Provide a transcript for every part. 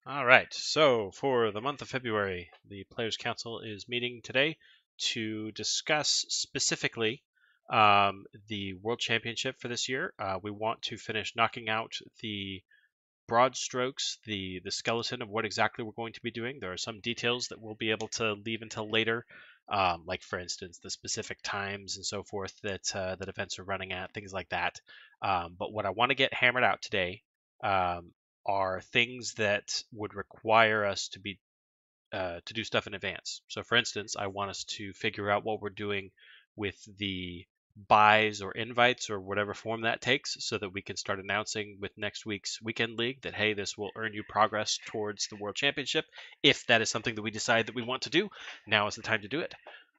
All right, so for the month of February, the Players Council is meeting today to discuss specifically the World Championship for this year. We want to finish knocking out the broad strokes, the skeleton of what exactly we're going to be doing. There are some details that we'll be able to leave until later, like for instance the specific times and so forth that events are running at, things like that. But what I want to get hammered out today um, are things that would require us to do stuff in advance. So, for instance, I want us to figure out what we're doing with the buys or invites or whatever form that takes so that we can start announcing with next week's weekend league that, hey, this will earn you progress towards the World Championship. If that is something that we decide that we want to do, now is the time to do it.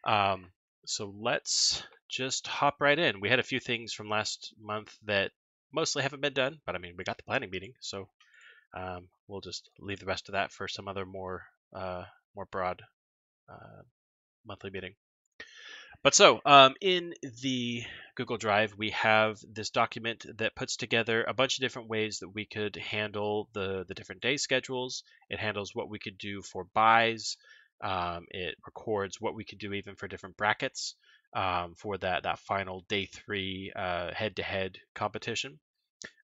Um, so let's just hop right in. We had a few things from last month that mostly haven't been done, but I mean, we got the planning meeting, so we'll just leave the rest of that for some other more broad uh, monthly meeting. But so in the Google Drive, we have this document that puts together a bunch of different ways that we could handle the different day schedules. It handles what we could do for buys. It records what we could do even for different brackets for that final day 3 head-to-head competition.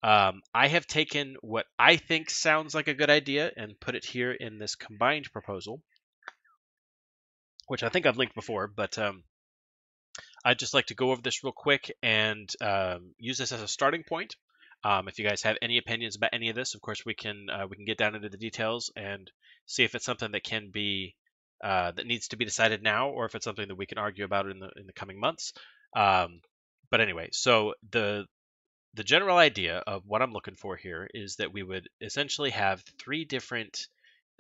I have taken what I think sounds like a good idea and put it here in this combined proposal, which I think I've linked before, but I'd just like to go over this real quick and use this as a starting point. If you guys have any opinions about any of this, of course we can get down into the details and see if it's something that can be that needs to be decided now, or if it's something that we can argue about in the coming months. But anyway, so the general idea of what I'm looking for here is that we would essentially have 3 different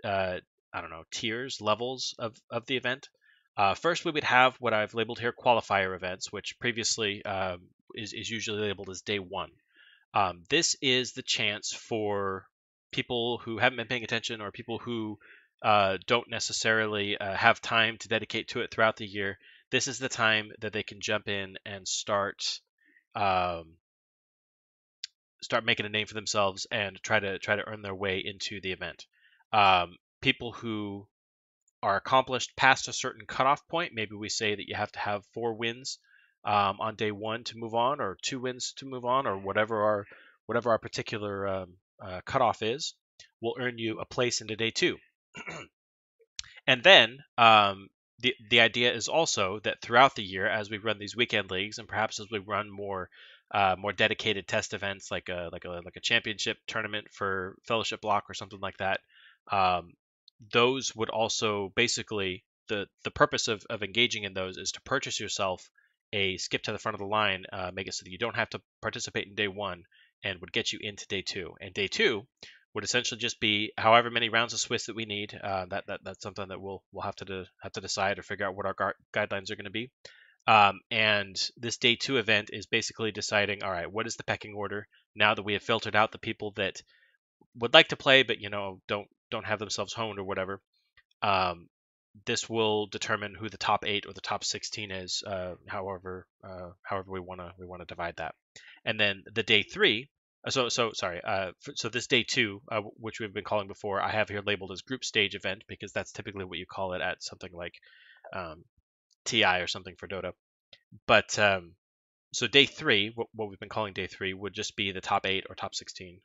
I don't know, tiers, levels of the event. First, we would have what I've labeled here qualifier events, which previously is usually labeled as day 1. This is the chance for people who haven't been paying attention or people who don't necessarily have time to dedicate to it throughout the year. This is the time that they can jump in and um, start making a name for themselves and try to earn their way into the event. People who are accomplished past a certain cutoff point, maybe we say that you have to have 4 wins on day 1 to move on, or 2 wins to move on, or whatever our particular cutoff is, will earn you a place into day 2. And then the idea is also that throughout the year, as we run these weekend leagues, and perhaps as we run more dedicated test events like a championship tournament for Fellowship Block or something like that, um, those would also basically the purpose of engaging in those is to purchase yourself a skip to the front of the line, make it so that you don't have to participate in day 1, and would get you into day 2. And day 2 would essentially just be however many rounds of Swiss that we need. That's something that we'll have to decide or figure out what our guidelines are going to be. And this day 2 event is basically deciding, all right, what is the pecking order now that we have filtered out the people that would like to play but don't have themselves honed or whatever. Um, this will determine who the top 8 or the top 16 is, however we want to divide that. And then the day 3. So sorry. So this day 2, which we've been calling before, I have here labeled as group stage event because that's typically what you call it at something like um, TI or something for Dota. But so day 3, what we've been calling day 3, would just be the top 8 or top 16,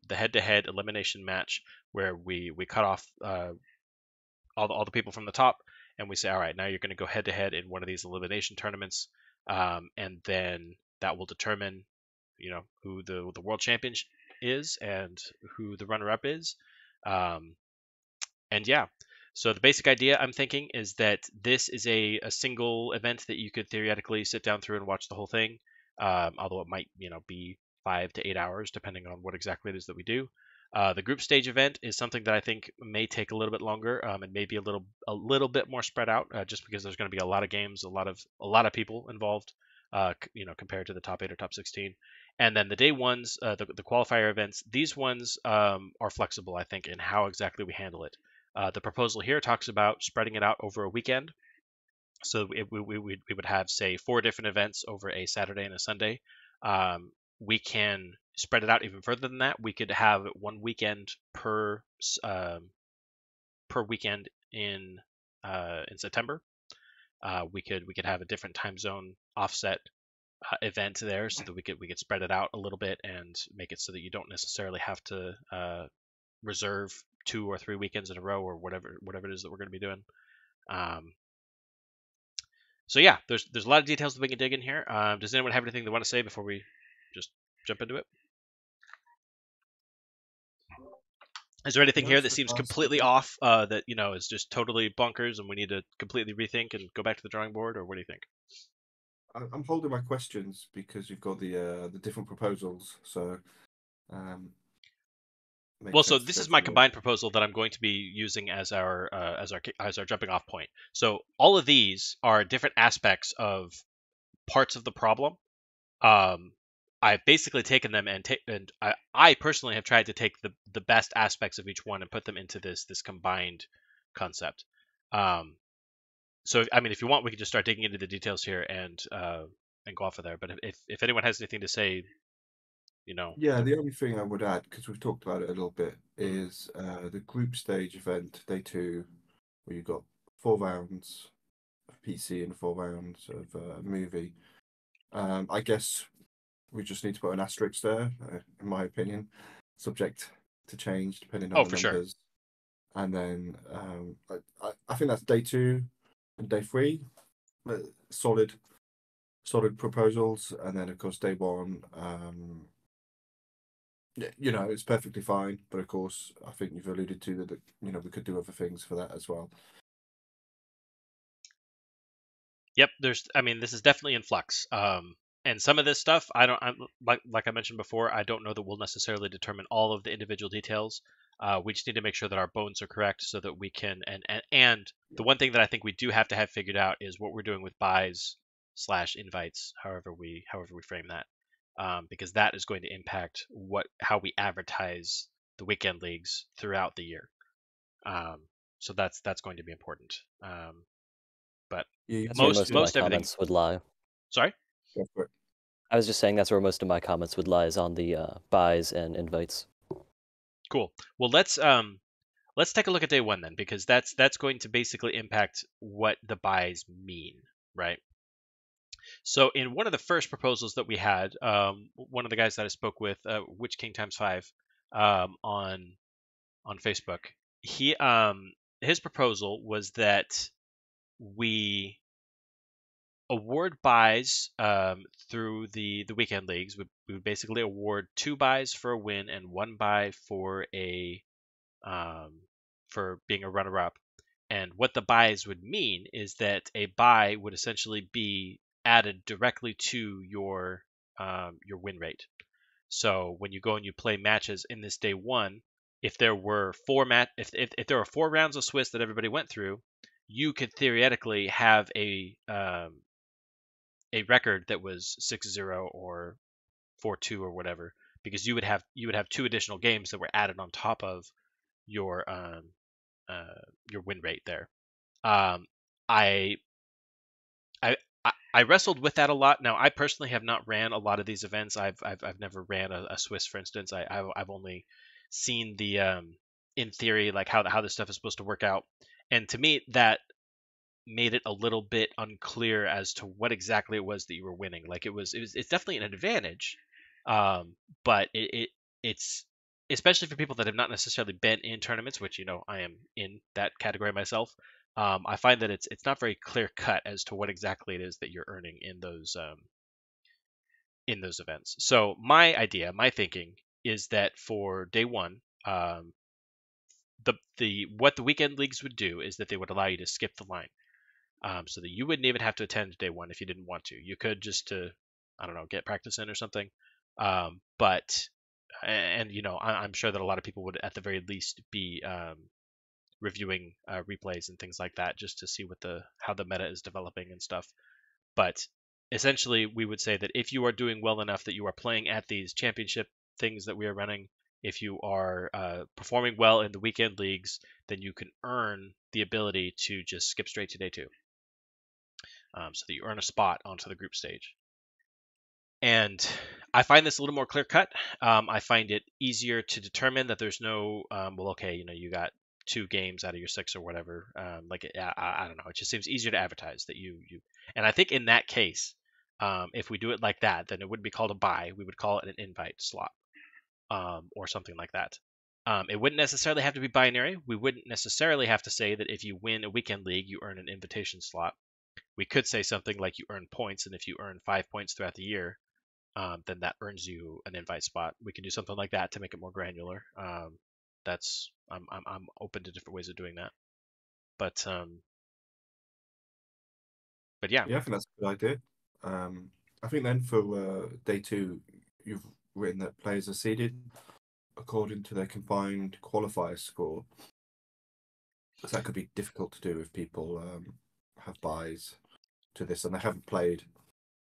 the head-to-head elimination match where we cut off all the people from the top, and we say, all right, now you're going to go head-to-head in one of these elimination tournaments, and then that will determine, who the world champion is and who the runner-up is, um, and yeah. So the basic idea I'm thinking is that this is a single event that you could theoretically sit down through and watch the whole thing, although it might be 5 to 8 hours depending on what exactly it is that we do. The group stage event is something that I think may take a little bit longer and maybe a little bit more spread out, just because there's going to be a lot of games, a lot of people involved, compared to the top 8 or top 16. And then the day ones, the qualifier events, these ones are flexible, I think, in how exactly we handle it. The proposal here talks about spreading it out over a weekend. So we would have, say, 4 different events over a Saturday and a Sunday. We can spread it out even further than that, we could have one weekend per weekend in September. We could have a different time zone offset event there, so that we could spread it out a little bit and make it so that you don't necessarily have to reserve 2 or 3 weekends in a row or whatever it is that we're going to be doing. So yeah, there's a lot of details that we can dig in here. Does anyone have anything they want to say before we just jump into it? Is there anything No, here that so seems far, so completely good. off, that is just totally bonkers and we need to completely rethink and go back to the drawing board, or what do you think? I'm holding my questions because you've got the different proposals, so um, Well, makes so sense to this go is my through them. combined proposal that I'm going to be using as our jumping off point. So all of these are different aspects of parts of the problem. I've basically taken them and I personally have tried to take the best aspects of each one and put them into this combined concept. Um, so I mean, if you want, we can just start digging into the details here and go off of there. But if anyone has anything to say, Yeah, the only thing I would add, because we've talked about it a little bit, mhm. is the group stage event, day two, where you've got 4 rounds of PC and 4 rounds of movie. I guess we just need to put an asterisk there, in my opinion, subject to change depending on Oh, the for sure. numbers. And then I think that's day two and day three, uh, solid proposals. And then of course day one, it's perfectly fine. But of course, I think you've alluded to that, we could do other things for that as well. Yep, I mean, this is definitely in flux. And some of this stuff, I'm like I mentioned before, I don't know that we'll necessarily determine all of the individual details. We just need to make sure that our bones are correct so that we can, and the one thing that I think we do have to have figured out is what we're doing with buys slash invites, however we frame that, because that is going to impact how we advertise the weekend leagues throughout the year. So that's going to be important. But Yeah, That's where most most of my most everything. comments would lie. Sorry. go for it. I was just saying that's where most of my comments would lie, is on the buys and invites. Cool. Well, let's take a look at day one then, because that's going to basically impact what the buys mean, right? So in one of the first proposals that we had, one of the guys that I spoke with, Witch King times five, on Facebook, he his proposal was that we award buys through the weekend leagues. We would basically award 2 buys for a win and 1 buy um, for being a runner-up. And what the buys would mean is that a buy would essentially be added directly to your win rate. So when you go and you play matches in this day one, if there were if there were 4 rounds of Swiss that everybody went through, you could theoretically have a record that was 6-0 or 4-2 or whatever, because you would have 2 additional games that were added on top of your your win rate there. Um, I I I wrestled with that a lot. Now, I personally have not ran a lot of these events. I've never ran a Swiss, for instance. I've only seen the in theory, like how this stuff is supposed to work out, and to me that made it a little bit unclear as to what exactly it was that you were winning. Like it's definitely an advantage, but it's especially for people that have not necessarily been in tournaments, which I am in that category myself. I find that it's not very clear cut as to what exactly it is that you're earning in those events. So my thinking is that for day one, the what the weekend leagues would do is that they would allow you to skip the line, so that you wouldn't even have to attend day one if you didn't want to. You could just to, I don't know, get practice in or something. But and I'm sure that a lot of people would at the very least be reviewing replays and things like that just to see how the meta is developing and stuff. But essentially, we would say that if you are doing well enough that you are playing at these championship things that we are running, if you are performing well in the weekend leagues, then you can earn the ability to just skip straight to day two, so that you earn a spot onto the group stage. And I find this a little more clear cut. I find it easier to determine that there's no, you got 2 games out of your 6 or whatever. I don't know. It just seems easier to advertise that you. And I think in that case, if we do it like that, then it wouldn't be called a buy. We would call it an invite slot, or something like that. It wouldn't necessarily have to be binary. We wouldn't necessarily have to say that if you win a weekend league, you earn an invitation slot. We could say something like you earn points, and if you earn 5 points throughout the year, then that earns you an invite spot. We can do something like that to make it more granular. I'm open to different ways of doing that. But yeah. Yeah, I think that's a good idea. I think then for day 2, you've written that players are seeded according to their combined qualifier score. So that could be difficult to do if people have buys to this and they haven't played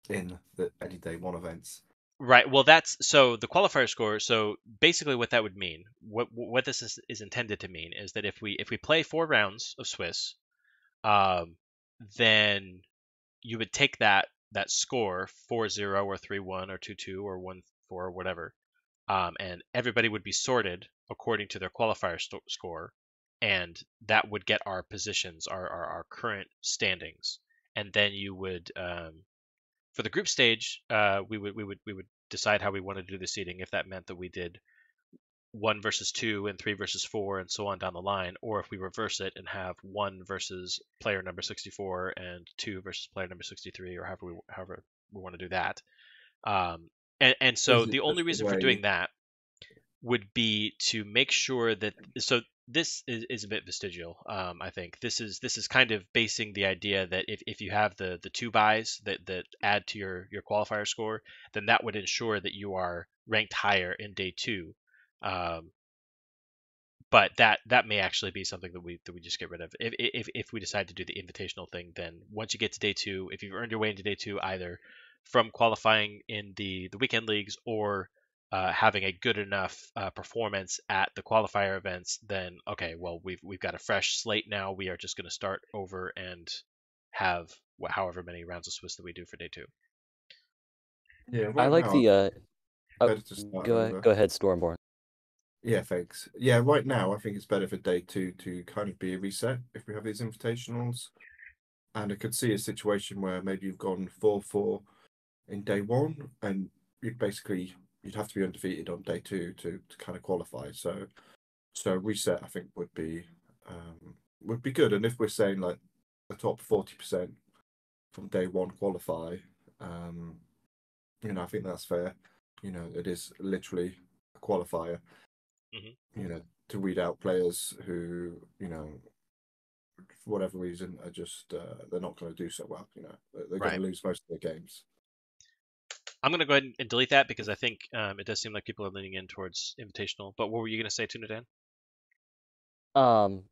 in any day 1 events. Right. Well, that's so the qualifier score. So basically, what that would mean, what this is intended to mean, is that if we play 4 rounds of Swiss, then you would take that score 4-0 or 3-1 or 2-2 or 1-4 or whatever, and everybody would be sorted according to their qualifier score, and that would get our positions, our current standings, and then you would for the group stage, we would decide how we wanted to do the seeding. If that meant that we did 1 versus 2 and 3 versus 4 and so on down the line, or if we reverse it and have 1 versus player number 64 and 2 versus player number 63, or however we want to do that. And so the only reason for doing that would be to make sure that, so this is a bit vestigial. I think this is kind of basing the idea that if you have the 2 buys that add to your qualifier score, then that would ensure that you are ranked higher in day 2. But that may actually be something that we just get rid of. If we decide to do the invitational thing, then once you get to day 2, if you've earned your way into day 2 either from qualifying in the weekend leagues or having a good enough performance at the qualifier events, then okay, well we've got a fresh slate now. We are just going to start over and have however many rounds of Swiss that we do for day 2. Yeah, I like the better to start over. Go ahead, Stormborn. Yeah, thanks. Yeah, right now I think it's better for day 2 to kind of be a reset if we have these invitationals. And I could see a situation where maybe you've gone 4-4 in day 1, and you'd have to be undefeated on day 2 to kind of qualify. So reset, I think, would be good. And if we're saying like the top 40% from day 1 qualify, I think that's fair. It is literally a qualifier. Mm-hmm. To weed out players who, for whatever reason, are just they're not going to do so well. They're going to lose most of their games. I'm going to go ahead and delete that because I think it does seem like people are leaning in towards invitational. But what were you going to say, Tuna Dan?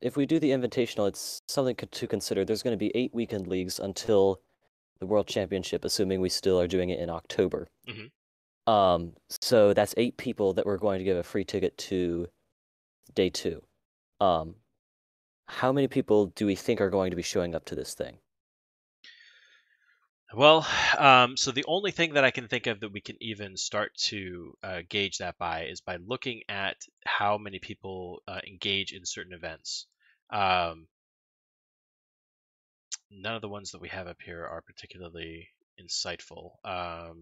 If we do the invitational, it's something to consider. There's going to be 8 weekend leagues until the World Championship, assuming we still are doing it in October. Mm-hmm. So that's 8 people that we're going to give a free ticket to day 2. How many people do we think are going to be showing up to this thing? Well, so the only thing that I can think of that we can even start to gauge that by is by looking at how many people engage in certain events. None of the ones that we have up here are particularly insightful. The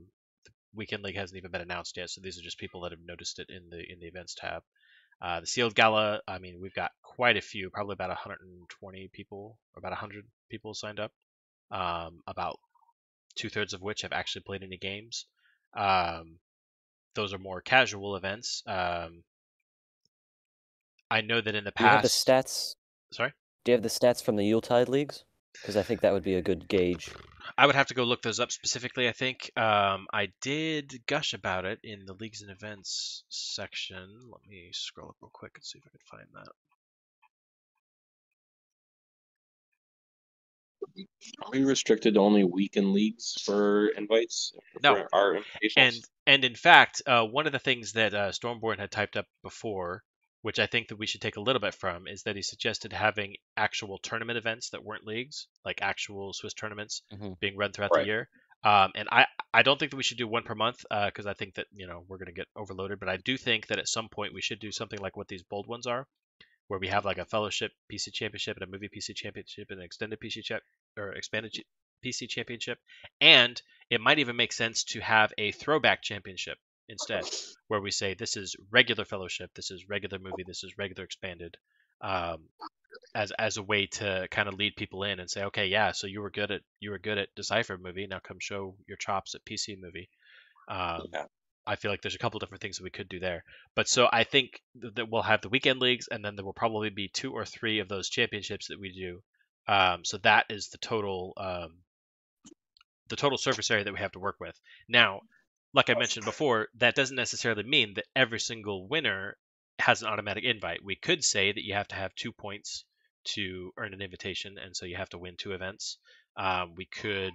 Weekend League hasn't even been announced yet, so these are just people that have noticed it in the events tab. The Sealed Gala, I mean, we've got quite a few, probably about 120 people, or about 100 people signed up. About 2/3 of which have actually played any games. Those are more casual events. I know that in the past. Do you have the stats? Sorry? Do you have the stats from the Yuletide leagues? Because I think that would be a good gauge. I would have to go look those up specifically, I think. I did gush about it in the leagues and events section. Let me scroll up real quick and see if I can find that. Are we restricted to only weekend leagues for invites? No. For our invitationals? And in fact, one of the things that Stormborn had typed up before, which I think that we should take a little bit from, is that he suggested having actual tournament events that weren't leagues, like actual Swiss tournaments being run throughout the year. And I don't think that we should do one per month because I think that we're going to get overloaded. But I do think that at some point we should do something like what these bold ones are, where we have like a fellowship PC championship and a movie PC championship and an extended expanded PC championship, and it might even make sense to have a throwback championship instead, where we say this is regular fellowship, this is regular movie, this is regular expanded, as a way to kind of lead people in and say, okay, yeah, so you were good at Decipher movie, now come show your chops at PC movie. Yeah. I feel like there's a couple different things that we could do there. But so I think that we'll have the weekend leagues, and then there will probably be 2 or 3 of those championships that we do. So that is the total surface area that we have to work with. Now, like I mentioned before, that doesn't necessarily mean that every single winner has an automatic invite. We could say that you have to have 2 points to earn an invitation, and so you have to win 2 events. We could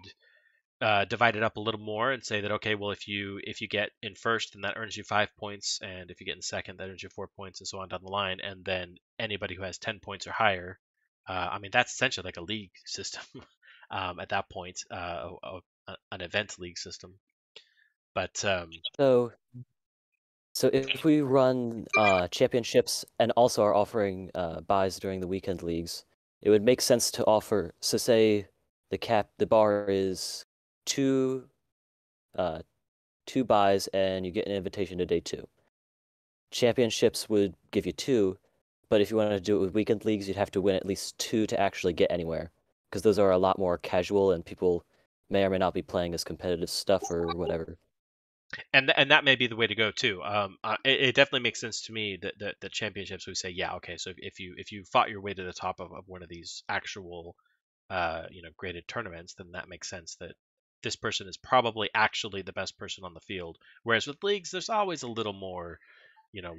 divide it up a little more and say that, okay, well, if you get in first, then that earns you 5 points, and if you get in second, that earns you 4 points, and so on down the line. And then anybody who has 10 points or higher, I mean, that's essentially like a league system at that point, an event league system. But So if we run championships and also are offering buys during the weekend leagues, it would make sense to offer. So say the bar is two buys and you get an invitation to day 2. Championships would give you 2, but if you wanted to do it with weekend leagues, you'd have to win at least 2 to actually get anywhere, because those are a lot more casual and people may or may not be playing as competitive stuff or whatever. and that may be the way to go too. It definitely makes sense to me that the championships, we say, yeah, okay, so if you fought your way to the top of one of these actual graded tournaments, then that makes sense that this person is probably actually the best person on the field. Whereas with leagues, there's always a little more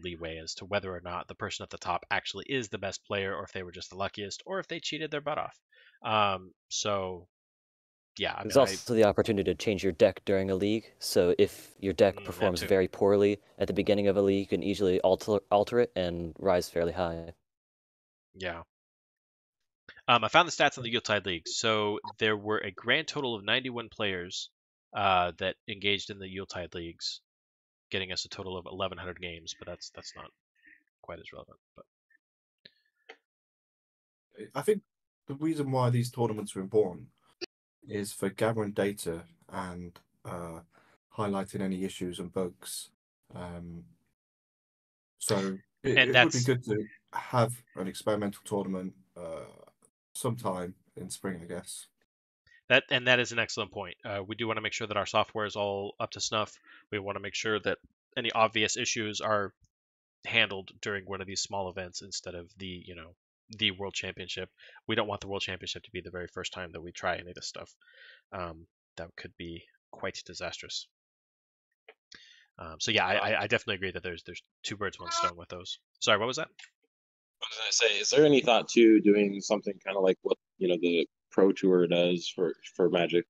leeway as to whether or not the person at the top actually is the best player, or if they were just the luckiest, or if they cheated their butt off. So yeah, I There's mean, also the opportunity to change your deck during a league. So if your deck that performs too. very poorly at the beginning of a league, you can easily alter it and rise fairly high. Yeah. I found the stats on the Yuletide League. So there were a grand total of 91 players that engaged in the Yuletide Leagues, getting us a total of 1,100 games. But that's not quite as relevant. But I think the reason why these tournaments are important is for gathering data and highlighting any issues and bugs. So it would be good to have an experimental tournament sometime in spring, I guess. That is an excellent point. We do want to make sure that our software is all up to snuff. We want to make sure that any obvious issues are handled during one of these small events instead of the World Championship. We don't want the World Championship to be the very first time that we try any of this stuff. That could be quite disastrous. So yeah, I definitely agree that there's 2 birds, 1 stone with those. Sorry, what was that? I was gonna say, is there any thought to doing something kind of like what the Pro Tour does for Magic,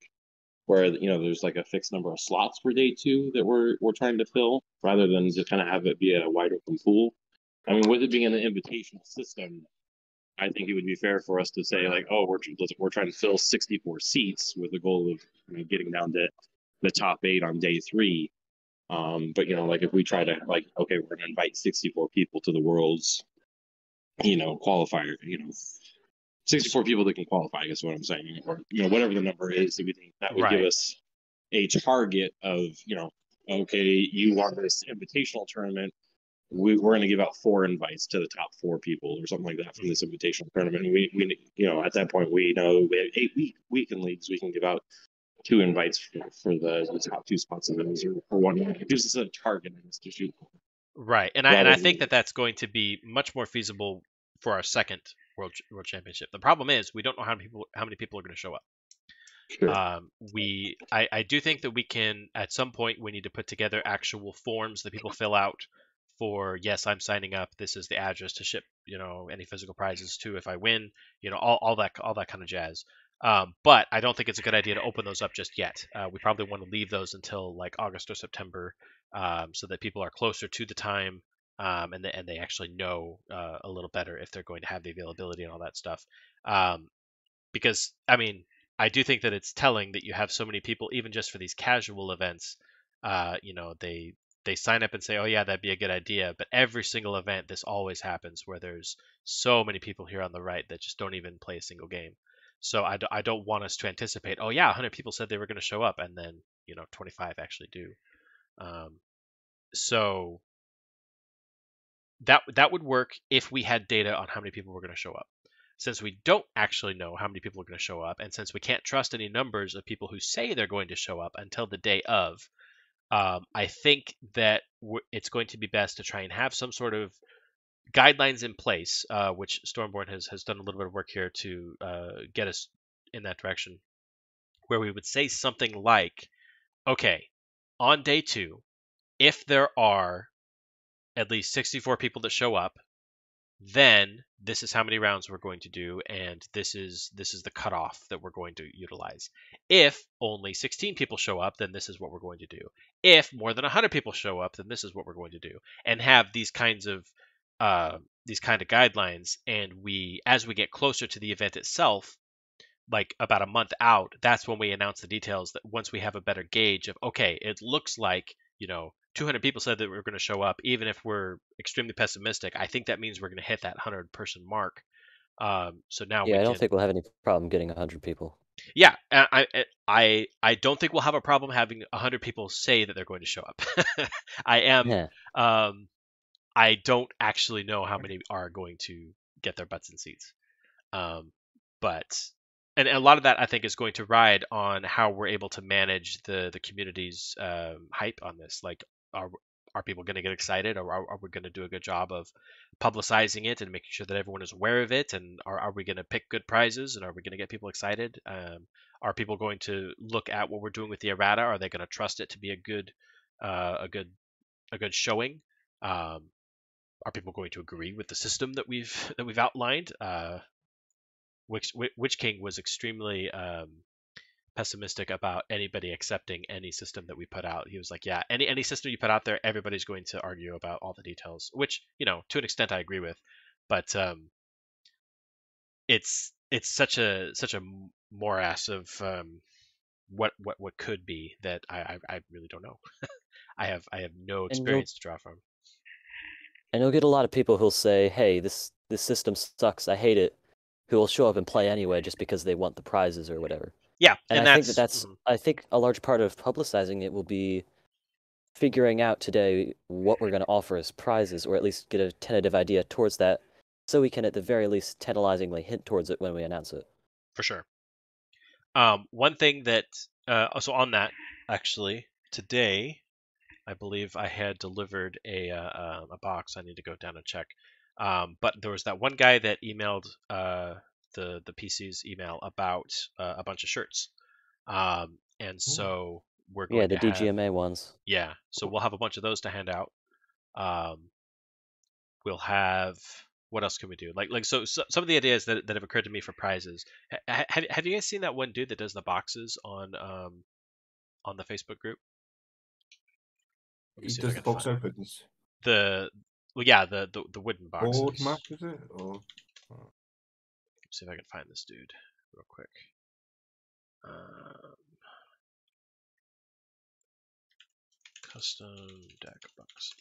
where there's like a fixed number of slots for day 2 that we're trying to fill, rather than to kind of have it be a wide open pool? I mean, with it being an invitational system, I think it would be fair for us to say, like, oh, we're trying to fill 64 seats with the goal of getting down to the top 8 on day 3. But like if we try to, like, okay, we're going to invite 64 people to the Worlds, qualifier, 64 people that can qualify, I guess what I'm saying, or whatever the number is that we think that would give us a target of, okay, you want this invitational tournament, we're going to give out 4 invites to the top 4 people or something like that from this invitational tournament. And we at that point we know we have 8 weekend leagues, we can give out 2 invites for the top 2 spots of those, or 1. It gives us a target to shoot for. Right, and I think that that's going to be much more feasible for our second World Championship. The problem is we don't know how many people are going to show up. Sure. I do think that we can, at some point, we need to put together actual forms that people fill out for, yes, I'm signing up, this is the address to ship any physical prizes to if I win, all that kind of jazz. But I don't think it's a good idea to open those up just yet. We probably want to leave those until like August or September, so that people are closer to the time, and they actually know a little better if they're going to have the availability and all that stuff. Because I mean, I do think that it's telling that you have so many people, even just for these casual events. They sign up and say, "Oh yeah, that'd be a good idea." But every single event, this always happens where there's so many people here on the right that just don't even play a single game. So I don't want us to anticipate, "Oh yeah, 100 people said they were going to show up," and then 25 actually do. So that would work if we had data on how many people were going to show up. Since we don't actually know how many people are going to show up, and since we can't trust any numbers of people who say they're going to show up until the day of, I think that it's going to be best to try and have some sort of guidelines in place, which Stormborn has done a little bit of work here to get us in that direction, where we would say something like, okay, on day 2, if there are at least 64 people that show up, then this is how many rounds we're going to do, and this is the cutoff that we're going to utilize. If only 16 people show up, then this is what we're going to do. If more than 100 people show up, then this is what we're going to do, and have these kind of guidelines. And as we get closer to the event itself, like about a month out, that's when we announce the details. That once we have a better gauge of, okay, it looks like 200 people said that we were going to show up. Even if we're extremely pessimistic, I think that means we're going to hit that 100-person mark. So now Yeah, we I don't can. think we'll have any problem getting 100 people. Yeah, I don't think we'll have a problem having 100 people say that they're going to show up. I am. Yeah. I don't actually know how many are going to get their butts in seats. But a lot of that I think is going to ride on how we're able to manage the community's hype on this. Like, are people going to get excited, or are we going to do a good job of publicizing it and making sure that everyone is aware of it? And are we going to pick good prizes, and are we going to get people excited? Are people going to look at what we're doing with the errata? Are they going to trust it to be a good showing? Are people going to agree with the system that we've outlined? Witch King was extremely pessimistic about anybody accepting any system that we put out. He was like, "Yeah, any system you put out there, everybody's going to argue about all the details," which to an extent I agree with, but it's such a morass of what could be that I really don't know. I have no And experience to draw from. you'll get a lot of people who'll say, "Hey, this system sucks. I hate it," who will show up and play anyway just because they want the prizes or whatever. Yeah, And and I think that's I think a large part of publicizing it will be figuring out today what we're going to offer as prizes, or at least get a tentative idea towards that, so we can at the very least tantalizingly hint towards it when we announce it. for sure. One thing that also on that, actually, today, I believe I had delivered a box. I need to go down and check. But there was that one guy that emailed the PC's email about a bunch of shirts. And so we're Yeah, going the to have DGMA ones. so we'll have a bunch of those to hand out. We'll have, what else can we do? So some of the ideas that have occurred to me for prizes. Have you guys seen that one dude that does the boxes on the Facebook group? Let me He see if I does the can box find opens. the wooden boxes. Board map, is it? Or See if I can find this dude real quick. Custom deck boxes.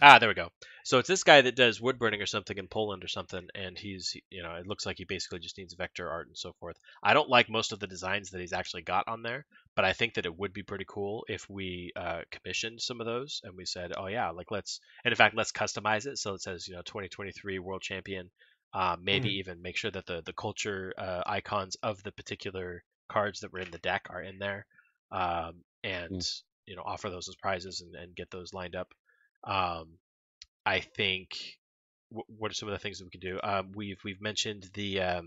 yeah. There we go. So it's this guy that does wood burning or something in Poland or something, and he's, it looks like he basically just needs vector art and so forth. I don't like most of the designs that he's actually got on there, but I think that it would be pretty cool if we commissioned some of those and we said, oh yeah, like let's customize it so it says 2023 World Champion. Maybe even make sure that the culture icons of the particular cards that were in the deck are in there, and offer those as prizes and get those lined up. I think what are some of the things that we can do? We've mentioned the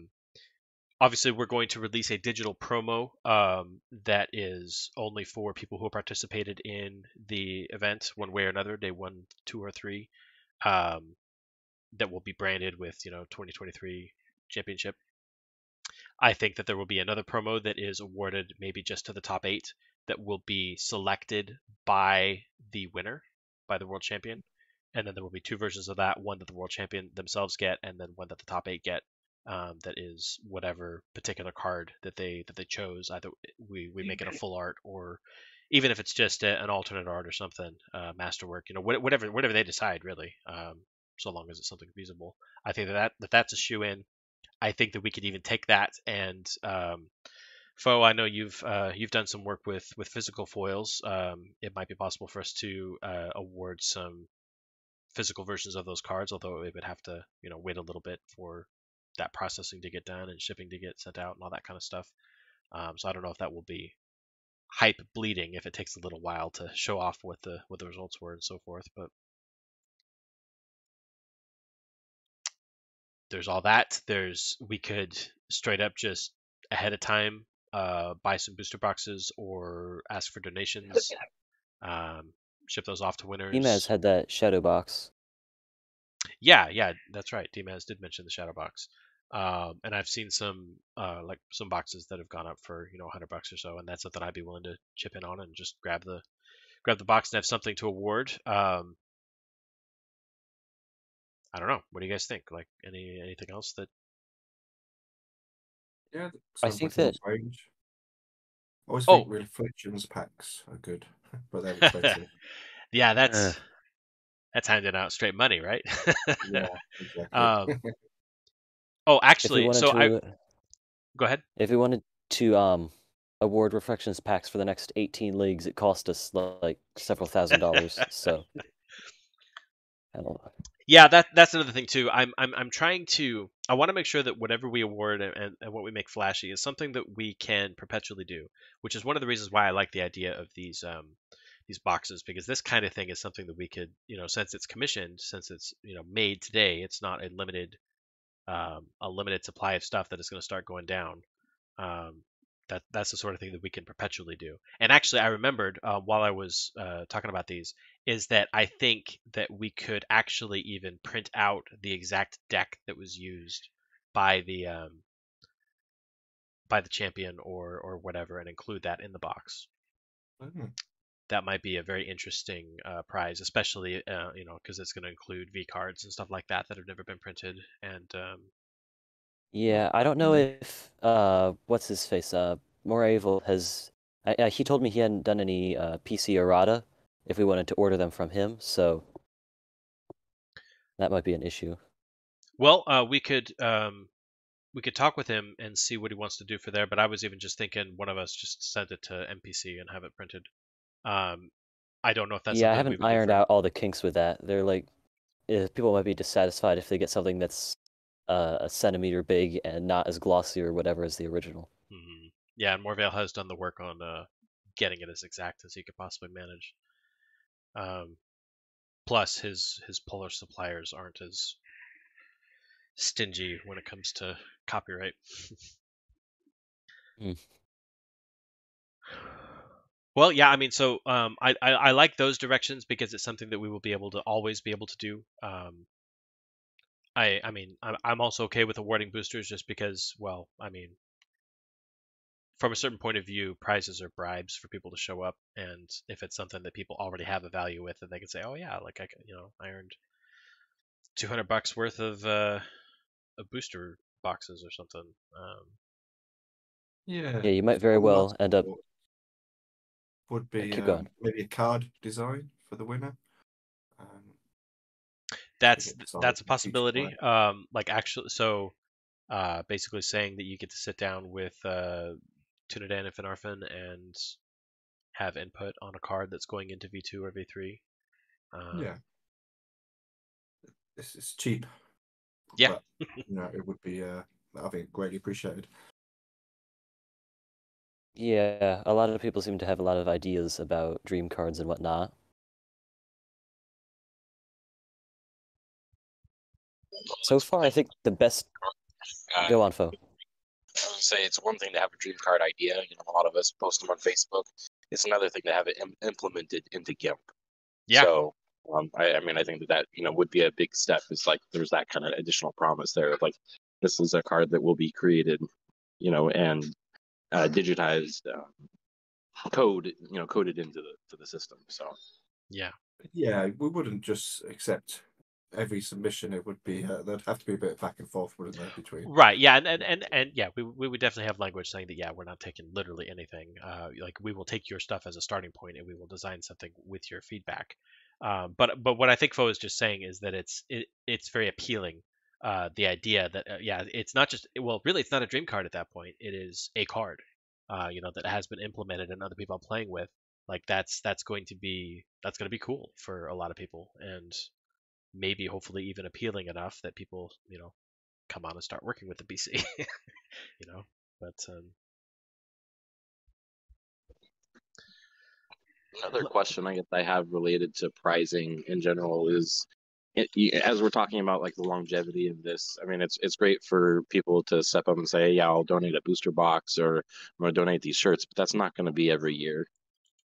obviously we're going to release a digital promo that is only for people who participated in the event one way or another, day 1, 2, or 3. That will be branded with 2023 championship. I think that there will be another promo that is awarded maybe just to the top 8 that will be selected by the winner, by the world champion. And then there will be 2 versions of that, one that the world champion themselves get, and then one that the top 8 get. that is whatever particular card that they chose. Either we make it a full art, or even if it's just an alternate art or something, masterwork. Whatever they decide, really. So long as it's something feasible. I think that's a shoe in. I think that we could even take that and Fo, I know you've done some work with physical foils. It might be possible for us to award some physical versions of those cards, although it would have to wait a little bit for that processing to get done and shipping to get sent out and all that kind of stuff. So I don't know if that will be hype bleeding if it takes a little while to show off what the results were and so forth. But there's all that. We could straight up just ahead of time buy some booster boxes or ask for donations, ship those off to winners. Emaz had that shadow box. Yeah, that's right. Emaz did mention the shadow box. And I've seen some boxes that have gone up for $100 or so, and that's something I'd be willing to chip in on and just grab the box and have something to award. I don't know. What do you guys think? Like anything else that? Yeah, I sounds think like a that- range. I always think reflections packs are good, but they're expensive. Yeah, that's handing out straight money, right? Yeah, exactly. Actually, go ahead. If we wanted to award reflections packs for the next 18 leagues, it cost us like several $1,000s. So I don't know. Yeah, that's another thing too. I'm trying to. I want to make sure that whatever we award and what we make flashy is something that we can perpetually do, which is one of the reasons why I like the idea of these boxes, because this kind of thing is something that we could, since it's commissioned, since it's made today, it's not a limited supply of stuff that is going to start going down. That's the sort of thing that we can perpetually do. And actually, I remembered while I was talking about these, is that I think that we could actually even print out the exact deck that was used by the champion or whatever, and include that in the box. Mm. That might be a very interesting prize, especially because it's going to include V cards and stuff like that have never been printed. And Yeah, I don't know if what's his face Moravel has. He told me he hadn't done any PC errata if we wanted to order them from him, so that might be an issue. Well, we could talk with him and see what he wants to do for there. But I was even just thinking one of us just send it to NPC and have it printed. I don't know if that's Yeah, I something we haven't would do ironed for... out all the kinks with that. They're like, people might be dissatisfied if they get something that's a centimeter big and not as glossy or whatever as the original. Mm-hmm. Yeah, and Morvale has done the work on getting it as exact as he could possibly manage. Plus, his polar suppliers aren't as stingy when it comes to copyright. Well, yeah, I mean, so I like those directions because it's something that we will be able to always be able to do. I mean, I'm also okay with awarding boosters just because, well, I mean, from a certain point of view, prizes are bribes for people to show up, and if it's something that people already have a value with, then they can say, "Oh yeah, like I earned $200 worth of booster boxes or something." Yeah, Yeah, you might very one well last end up. thought would be Keep going. maybe a card design for the winner. That's decide a each possibility. player. Like actually, so basically saying that you get to sit down with Tunadan and Finarfin and have input on a card that's going into V2 or V3. Yeah, it's cheap. Yeah. But, it would be I think greatly appreciated. Yeah, a lot of people seem to have a lot of ideas about dream cards and whatnot. So far, I think the best. Go on, Fo. I was gonna say it's one thing to have a dream card idea. A lot of us post them on Facebook. It's another thing to have it implemented into GIMP. Yeah. So, I mean, I think that would be a big step. It's like there's that kind of additional promise there. Like this is a card that will be created, and digitized coded into the system. So Yeah. Yeah, we wouldn't just accept every submission, it would be there'd have to be a bit of back and forth, wouldn't there, between? Right. Yeah. And yeah, we would definitely have language saying that, yeah, we're not taking literally anything. Like we will take your stuff as a starting point and we will design something with your feedback. But what I think Fo is just saying is that it's very appealing. The idea that yeah, it's not just, well, really, it's not a dream card at that point. It is a card, that has been implemented and other people are playing with. Like that's going to be cool for a lot of people, and maybe hopefully even appealing enough that people come on and start working with the BC. But Another question I guess I have related to pricing in general is, as we're talking about like the longevity of this, I mean, it's great for people to step up and say, yeah, I'll donate a booster box or I'm going to donate these shirts, but that's not going to be every year.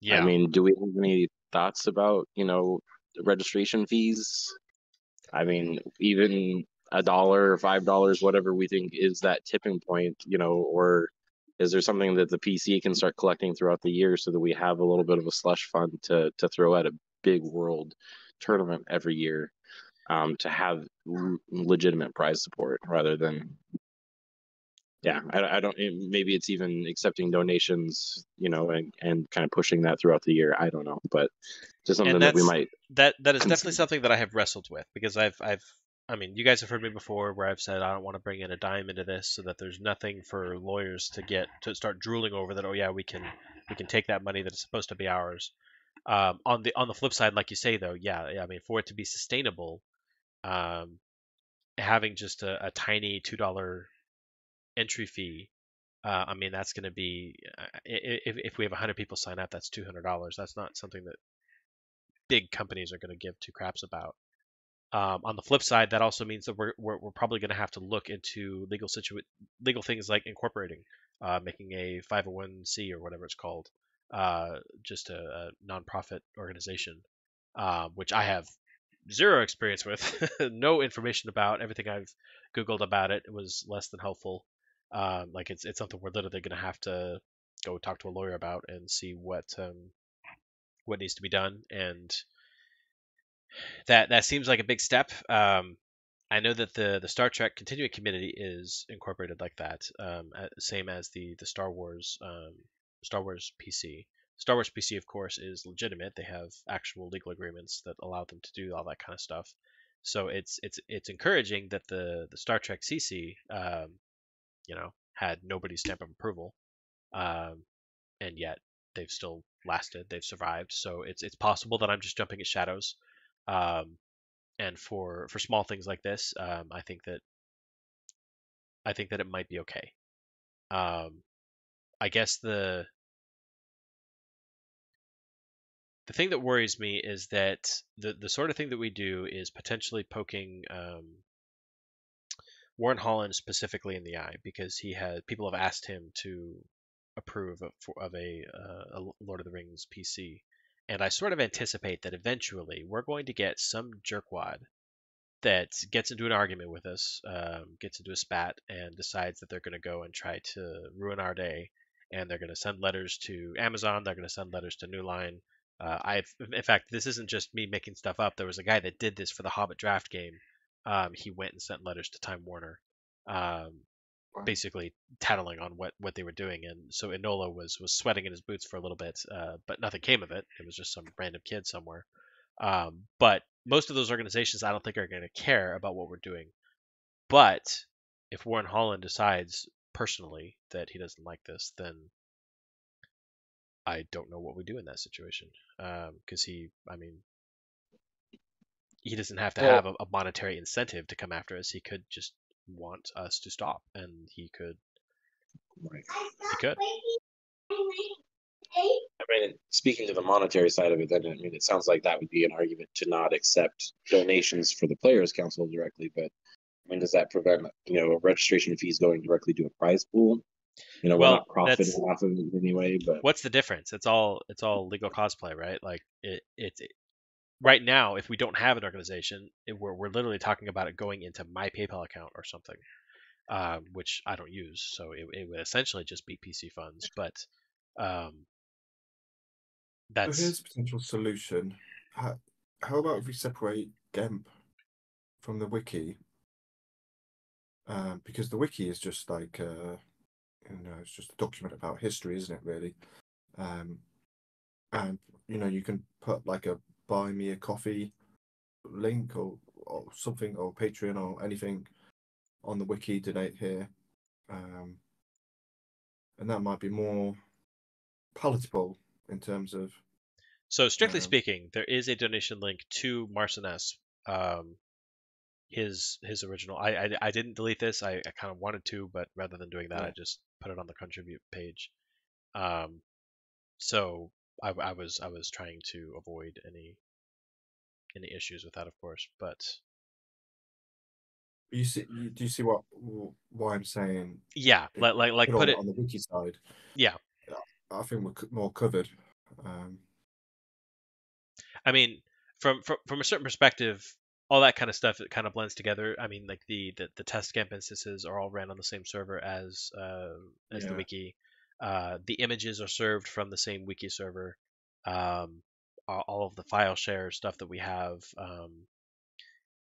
I yeah, mean, do we have any thoughts about, registration fees? I mean, even $1 or $5, whatever we think is that tipping point, or is there something that the PC can start collecting throughout the year so that we have a little bit of a slush fund to throw at a big world tournament every year, to have legitimate prize support rather than, yeah, I don't, maybe it's even accepting donations, and kind of pushing that throughout the year. I don't know, but just something and that we might that is definitely consider. something that I have wrestled with, because I mean, you guys have heard me before where I've said I don't want to bring in a dime into this, so that there's nothing for lawyers to start drooling over, that oh yeah, we can take that money that is supposed to be ours. On the flip side, like you say though, yeah, I mean, for it to be sustainable, um, having just a tiny $2 entry fee, I mean, that's going to be, if we have 100 people sign up, that's $200. That's not something that big companies are going to give two craps about. On the flip side, that also means that we're probably going to have to look into legal things like incorporating, making a 501c or whatever it's called, just a nonprofit organization, which I have zero experience with, no information about. Everything I've Googled about it was less than helpful. Like it's something we're literally going to have to go talk to a lawyer about and see what needs to be done, and that seems like a big step. I know that the Star Trek Continuing Committee is incorporated like that, same as the Star Wars PC. Star Wars PC, of course, is legitimate. They have actual legal agreements that allow them to do all that kind of stuff. So it's encouraging that the Star Trek CC, had nobody's stamp of approval, um, and yet they've still lasted. They've survived. So it's possible that I'm just jumping at shadows. Um, and for small things like this, I think that it might be okay. I guess the thing that worries me is that the sort of thing that we do is potentially poking Warren Holland specifically in the eye, because people have asked him to approve of a Lord of the Rings PC, and I sort of anticipate that eventually we're going to get some jerkwad that gets into an argument with us, gets into a spat, and decides that they're going to go and try to ruin our day. And they're going to send letters to Amazon. They're going to send letters to New Line. In fact, this isn't just me making stuff up. There was a guy that did this for the Hobbit draft game. He went and sent letters to Time Warner, um, Wow. basically tattling on what they were doing. And so Enola was sweating in his boots for a little bit, but nothing came of it. It was just some random kid somewhere. But most of those organizations, I don't think, are going to care about what we're doing. But if Warren Holland decides personally that he doesn't like this, then I don't know what we do in that situation. Because he doesn't have to Well, have a monetary incentive to come after us. He could just want us to stop, and he could. right. He could. I mean, speaking to the monetary side of it, then I mean, it sounds like that would be an argument to not accept donations for the Players Council directly. But I mean, does that prevent registration fees going directly to a prize pool? We're Well, not profiting that's off of it anyway. But what's the difference? It's all legal cosplay, right? Like it right now, if we don't have an organization, we're literally talking about it going into my PayPal account or something, which I don't use. So it would essentially just be PC funds. But um, So that's here's a potential solution. How about if we separate GEMP from the wiki, because the wiki is just like it's just a document about history, isn't it? Really, and you can put like a buy me a coffee link or something, or Patreon or anything on the wiki, donate here, and that might be more palatable in terms of. So strictly speaking, there is a donation link to Marcinus, his original. I didn't delete this. I kind of wanted to, but rather than doing that, I just put it on the contribute page. So I was trying to avoid any issues with that, of course. But do you see why I'm saying? Yeah, like put it on the wiki side. Yeah, I think we're more covered. I mean, from a certain perspective, all that kind of stuff, it kind of blends together. I mean, like the test camp instances are all ran on the same server as the wiki. The images are served from the same wiki server. All of the file share stuff that we have.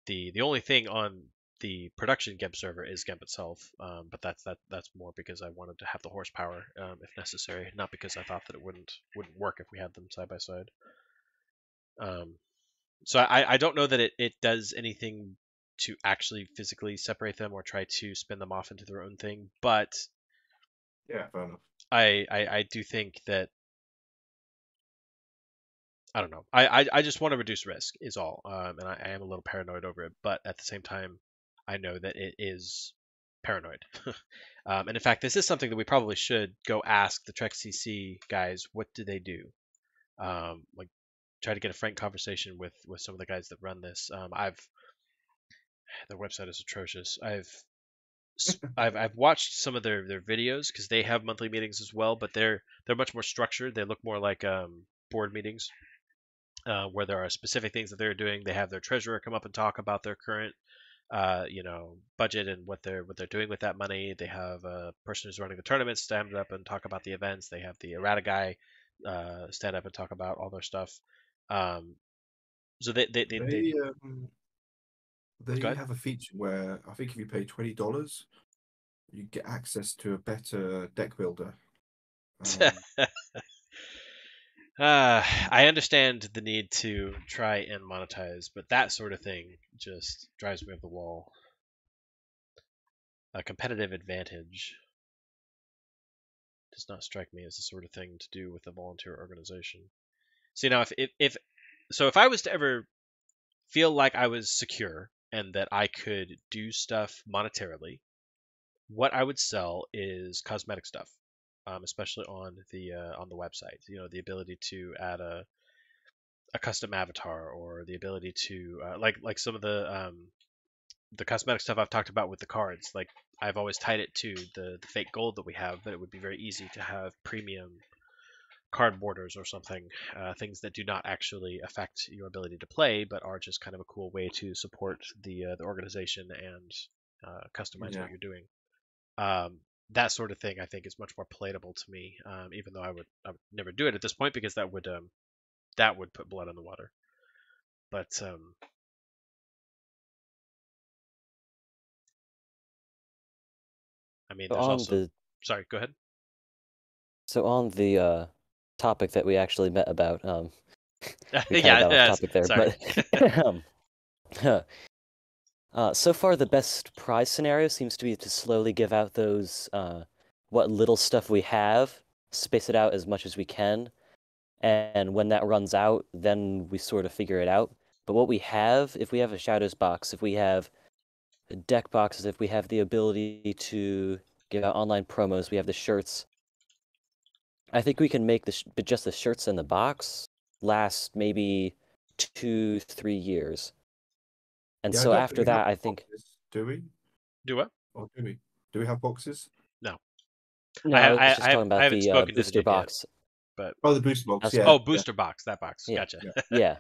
The only thing on the production GEMP server is GEMP itself, but that's more because I wanted to have the horsepower if necessary, not because I thought that it wouldn't work if we had them side by side. So I don't know that it does anything to actually physically separate them or try to spin them off into their own thing, but yeah, fair enough. I do think that I don't know. I just want to reduce risk is all, and I am a little paranoid over it, but at the same time, I know that it is paranoid. And in fact, this is something that we probably should go ask the Trek CC guys. What do they do? Like try to get a frank conversation with some of the guys that run this. Their website is atrocious. I've watched some of their videos because they have monthly meetings as well, but they're much more structured. They look more like board meetings. Where there are specific things that they're doing. They have their treasurer come up and talk about their current, budget and what they're doing with that money. They have a person who's running the tournament stand up and talk about the events. They have the errata guy stand up and talk about all their stuff. So they have a feature where I think if you pay $20, you get access to a better deck builder. I understand the need to try and monetize, but that sort of thing just drives me up the wall. A competitive advantage does not strike me as the sort of thing to do with a volunteer organization. So now, if I was to ever feel like I was secure and that I could do stuff monetarily, what I would sell is cosmetic stuff. Especially on the website, the ability to add a custom avatar, or the ability to like some of the cosmetic stuff I've talked about with the cards. Like I've always tied it to the fake gold that we have, but it would be very easy to have premium card borders or something, things that do not actually affect your ability to play, but are just kind of a cool way to support the organization and customize what you're doing. That sort of thing I think is much more palatable to me, even though I would never do it at this point because that would put blood on the water. But I mean, there's also sorry, go ahead. So on the topic that we actually met about, we yeah, got off topic there, sorry. But so far the best prize scenario seems to be to slowly give out those what little stuff we have, space it out as much as we can, and when that runs out, then we sort of figure it out. But what we have, if we have a Shadows box, if we have deck boxes, if we have the ability to give out online promos, we have the shirts, I think we can make just the shirts in the box last maybe 2-3 years. And so after that, I think... Do we? Do what? Or do we? Do we have boxes? No. No, I was just talking about the booster box. But the booster box, yeah. Oh, booster box, that box. Yeah. Gotcha. Yeah.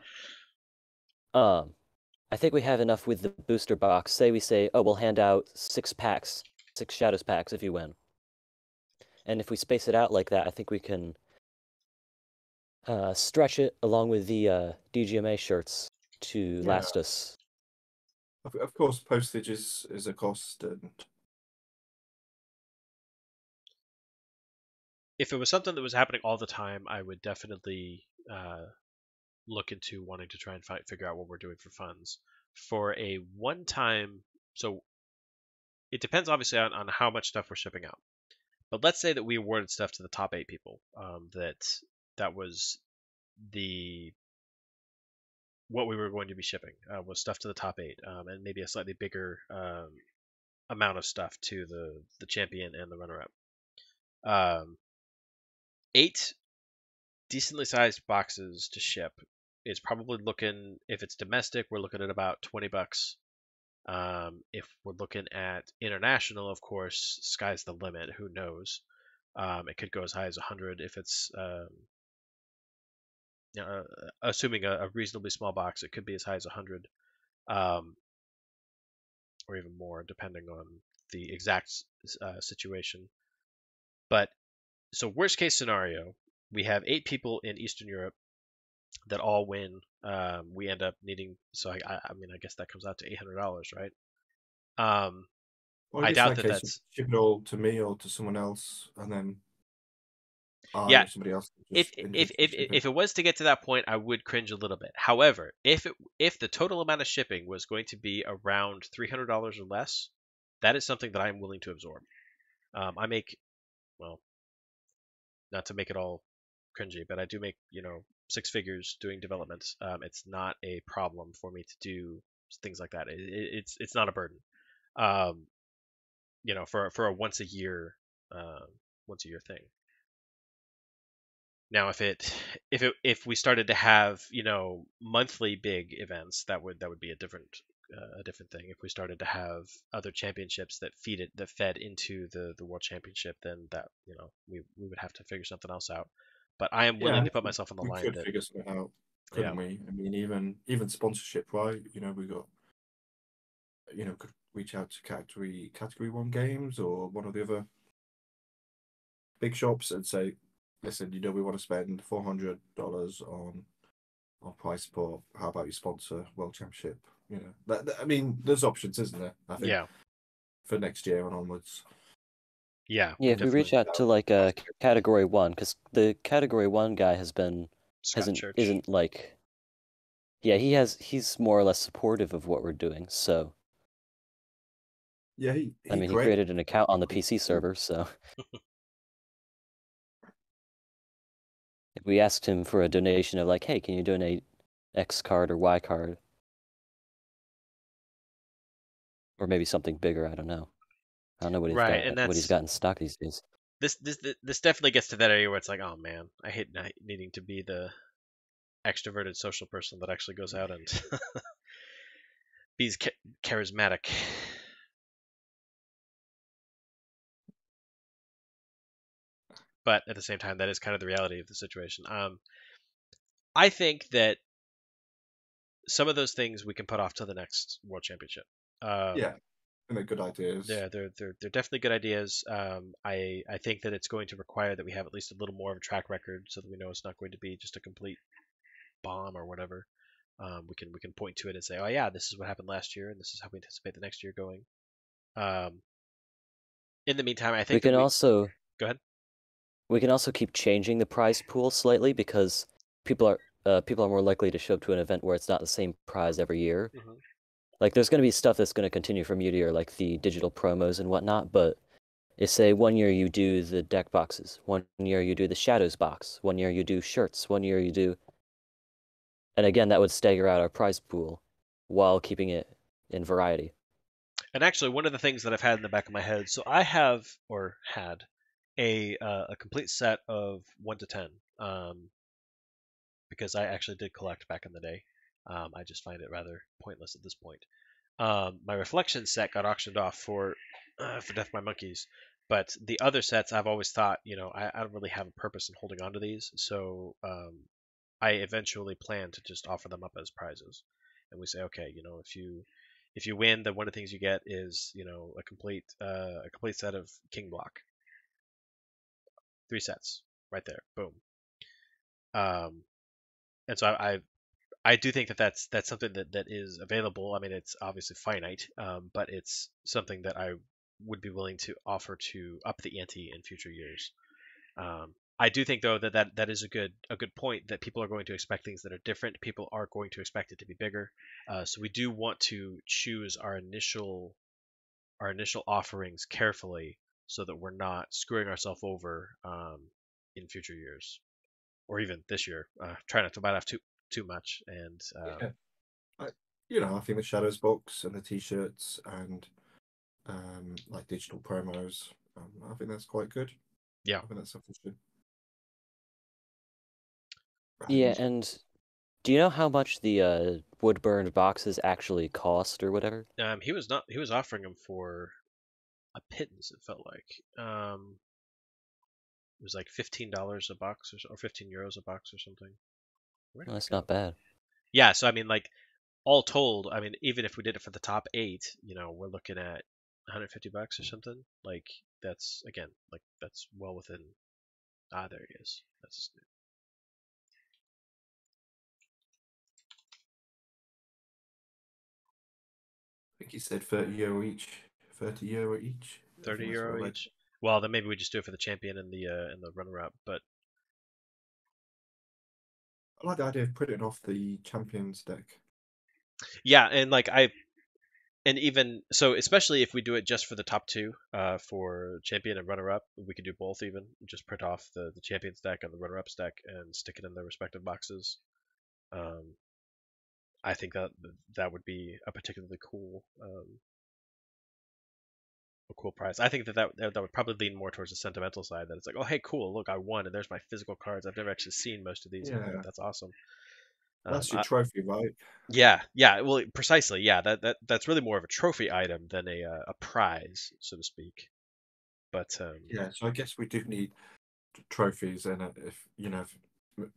I think we have enough with the booster box. Say we say, oh, we'll hand out 6 packs, 6 Shadows packs if you win. And if we space it out like that, I think we can stretch it along with the DGMA shirts to last us Of course, postage is a cost, and If it was something that was happening all the time, I would definitely look into wanting to try and figure out what we're doing for funds. For a one-time, so it depends obviously on how much stuff we're shipping out. But let's say that we awarded stuff to the top 8 people. That was the what we were going to be shipping was stuff to the top 8, and maybe a slightly bigger amount of stuff to the champion and the runner-up. 8 decently sized boxes to ship is probably looking, if it's domestic, we're looking at about $20. If we're looking at international, of course, sky's the limit. Who knows? It could go as high as 100 if it's assuming a reasonably small box. It could be as high as 100, or even more, depending on the exact situation. But so worst case scenario, we have 8 people in Eastern Europe that all win. We end up needing, so I mean, I guess that comes out to $800, right? well, I I guess in doubt that that case, that's ship it all to me or to someone else, and then I yeah. or somebody else If just if individually if ship if it. it was to get to that point, I would cringe a little bit. However, if the total amount of shipping was going to be around $300 or less, that is something that I'm willing to absorb. I make, well, not to make it all cringy, but I do make 6 figures doing development. It's not a problem for me to do things like that. It's not a burden. Um, for a once a year thing. Now, if we started to have monthly big events, that would be a different thing. If we started to have other championships that fed into the World Championship, then that we would have to figure something else out. But I am Yeah, willing and to put myself on the we line could that figure something out, yeah, couldn't we? I mean, even sponsorship, right? We got, could reach out to category 1 games or one of the other big shops and say, listen, we want to spend $400 on prize support. How about you sponsor World Championship? I mean, there's options, isn't there? I think yeah, for next year and onwards. yeah, Yeah, we if we reach definitely out to like a category 1, because the category 1 guy Scott Church. isn't like, yeah, he's more or less supportive of what we're doing. So Yeah, I he mean, he created. created an account on the PC server, so if we asked him for a donation of like, hey, can you donate X card or Y card, or maybe something bigger, I don't know. I don't know Right, and what he's got in stock these days. this definitely gets to that area where it's like, oh man, I hate not needing to be the extroverted social person that actually goes out and be charismatic. But at the same time, that is kind of the reality of the situation. I think that some of those things we can put off to the next World Championship. Yeah, and they're good ideas. Yeah, they're definitely good ideas. I think that it's going to require that we have at least a little more of a track record so that we know it's not going to be just a complete bomb or whatever. We can point to it and say, oh yeah, this is what happened last year, and this is how we anticipate the next year going. Um, in the meantime, I We think that can also go ahead. we can also keep changing the prize pool slightly because people are more likely to show up to an event where it's not the same prize every year. Mm-hmm. Like there's going to be stuff that's going to continue from year to year, like the digital promos and whatnot. But if say one year you do the deck boxes, one year you do the shadows box, one year you do shirts, one year you do, and again that would stagger out our prize pool while keeping it in variety. And actually, one of the things that I've had in the back of my head, so I have or had a complete set of 1 to 10, because I actually did collect back in the day. I just find it rather pointless at this point. My reflection set got auctioned off for Death by Monkeys, but the other sets I've always thought, I don't really have a purpose in holding on to these, so I eventually plan to just offer them up as prizes, and we say, okay, if you win, then one of the things you get is a complete set of King Block, 3 sets right there, boom. And so I do think that that's something that is available. I mean, it's obviously finite, but it's something that I would be willing to offer to up the ante in future years. I do think though that is a good point, that people are going to expect things that are different. People are going to expect it to be bigger. So we do want to choose our initial offerings carefully so that we're not screwing ourselves over in future years or even this year. Try not to bite off too much. And Yeah. I think the Shadows box and the T-shirts and like digital promos, I think that's quite good. yeah, I think that's sufficient. Yeah, and do you know how much the wood burned boxes actually cost or whatever? he was offering them for a pittance. It felt like it was like $15 a box or 15 euros a box or something. Where did Well, it that's go? not bad. Yeah, so I mean, like all told, I mean, even if we did it for the top 8, we're looking at 150 bucks or something. Like that's again, like that's well within. Ah, there he is. That's I think he said €30 each. €30 each. I 30 think that's what I euro read. each. Well, then maybe we just do it for the champion and the runner up. But I like the idea of printing off the champions deck. yeah, and even so, especially if we do it just for the top 2, for champion and runner up, we could do both. Even just print off the champions deck and the runner ups deck and stick it in their respective boxes. I think that would be a particularly cool a cool prize. I think that would probably lean more towards the sentimental side. That it's like, oh hey, cool, look, I won, and there's my physical cards. I've never actually seen most of these. And Yeah, that's awesome. that's your trophy, right? Yeah. Well, precisely. Yeah, that's really more of a trophy item than a prize, so to speak. But Yeah, so I guess we do need trophies, and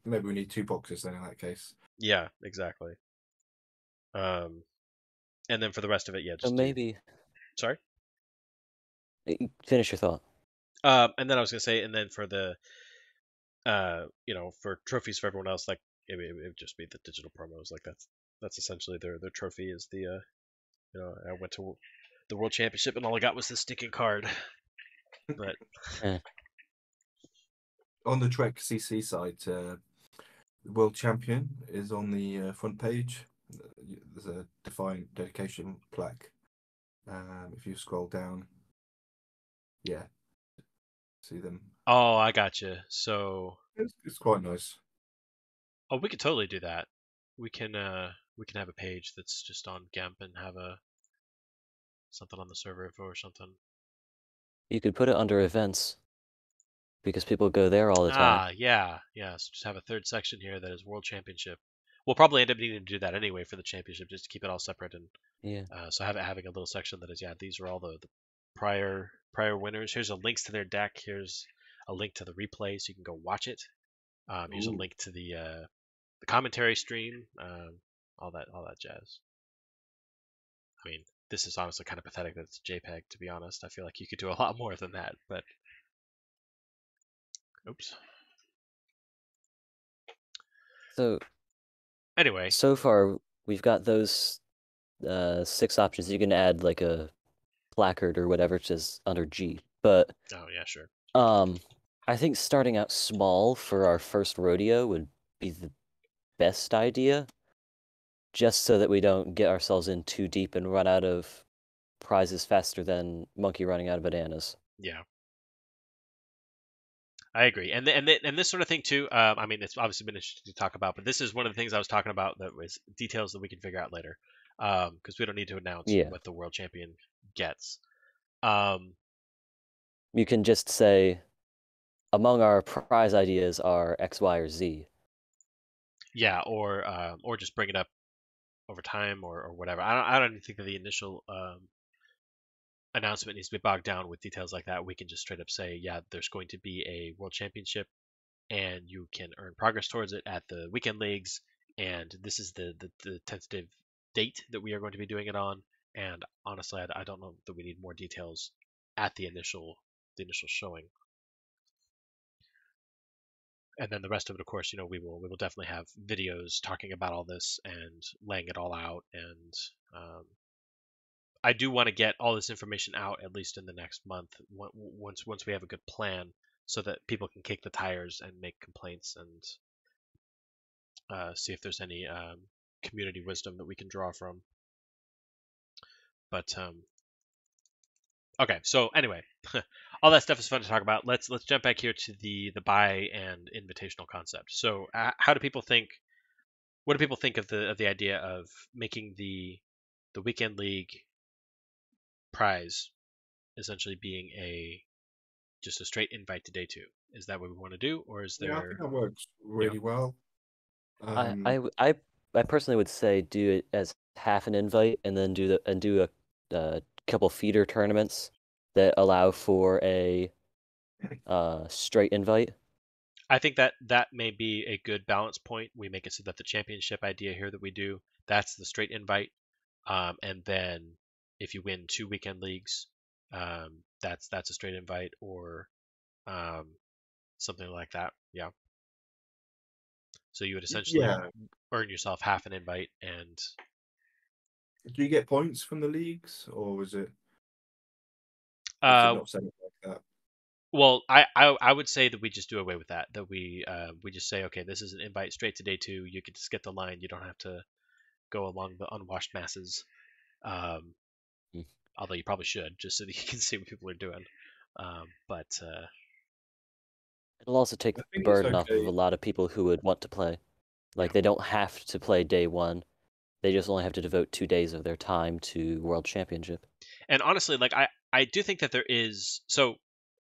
maybe we need 2 boxes then in that case. yeah, exactly. And then for the rest of it, yeah, So just do. maybe Sorry. finish your thought. And then I was gonna say, and then for the for trophies for everyone else, like it would just be the digital promos. Like that's essentially their trophy is the I went to the World Championship and all I got was the sticking card. But On the Trek CC side, the World Champion is on the front page. There's a defined dedication plaque. If you scroll down, yeah, see them. oh, I gotcha. So It's quite nice. we could totally do that. We can have a page that's just on GEMP and have something on the server or something. You could put it under events because people go there all the time. Ah, yeah. So just have a third section here that is World Championship. We'll probably end up needing to do that anyway for the championship, just to keep it all separate. And Yeah. so having a little section that is, yeah, these are all the prior winners. Here's a links to their deck. Here's a link to the replay so you can go watch it. Here's a Ooh. link to the commentary stream. All that jazz. I mean, this is honestly kind of pathetic that it's JPEG. To be honest, I feel like you could do a lot more than that. But oops. So Anyway, so far we've got those 6 options. You can add like a placard or whatever just under G. But oh yeah, sure. I think starting out small for our first rodeo would be the best idea, just so that we don't get ourselves in too deep and run out of prizes faster than monkey running out of bananas. Yeah. I agree, and this sort of thing too. I mean, it's obviously been interesting to talk about, but this is one of the things I was talking about that was details that we can figure out later, because we don't need to announce Yeah. what the world champion gets. Um, You can just say, among our prize ideas are X, Y, or Z. yeah, or just bring it up over time or whatever. I don't even think that the initial announcement needs to be bogged down with details like that. We can just straight up say, yeah, there's going to be a world championship, and you can earn progress towards it at the weekend leagues, and this is the tentative date that we are going to be doing it on. And honestly, I don't know that we need more details at the initial showing. and then the rest of it, of course, we will definitely have videos talking about all this and laying it all out. And I do want to get all this information out at least in the next month, once we have a good plan, so that people can kick the tires and make complaints and see if there's any community wisdom that we can draw from. But okay, so anyway, all that stuff is fun to talk about. Let's jump back here to the buy and invitational concept. So how do people think? What do people think of the idea of making the weekend league prize essentially being just a straight invite to day two? Is that what we want to do, or is Yeah, I there? think that works really well. I personally would say do it as half an invite, and then do a couple feeder tournaments that allow for a straight invite. I think that may be a good balance point. We make it so that the championship idea here that we do, that's the straight invite, and then if you win 2 weekend leagues, that's a straight invite, or something like that. Yeah. So you would essentially earn yourself half an invite, and do you get points from the leagues, or is it not set up like that? well, I would say that we just do away with that. That we just say, okay, this is an invite straight to day two. You can just get the line. You don't have to go along the unwashed masses. Although you probably should, just so that you can see what people are doing. But it'll also take the burden off of a lot of people who would want to play. Like they don't have to play day one. They just only have to devote 2 days of their time to World Championship. And honestly, like I do think that there is, so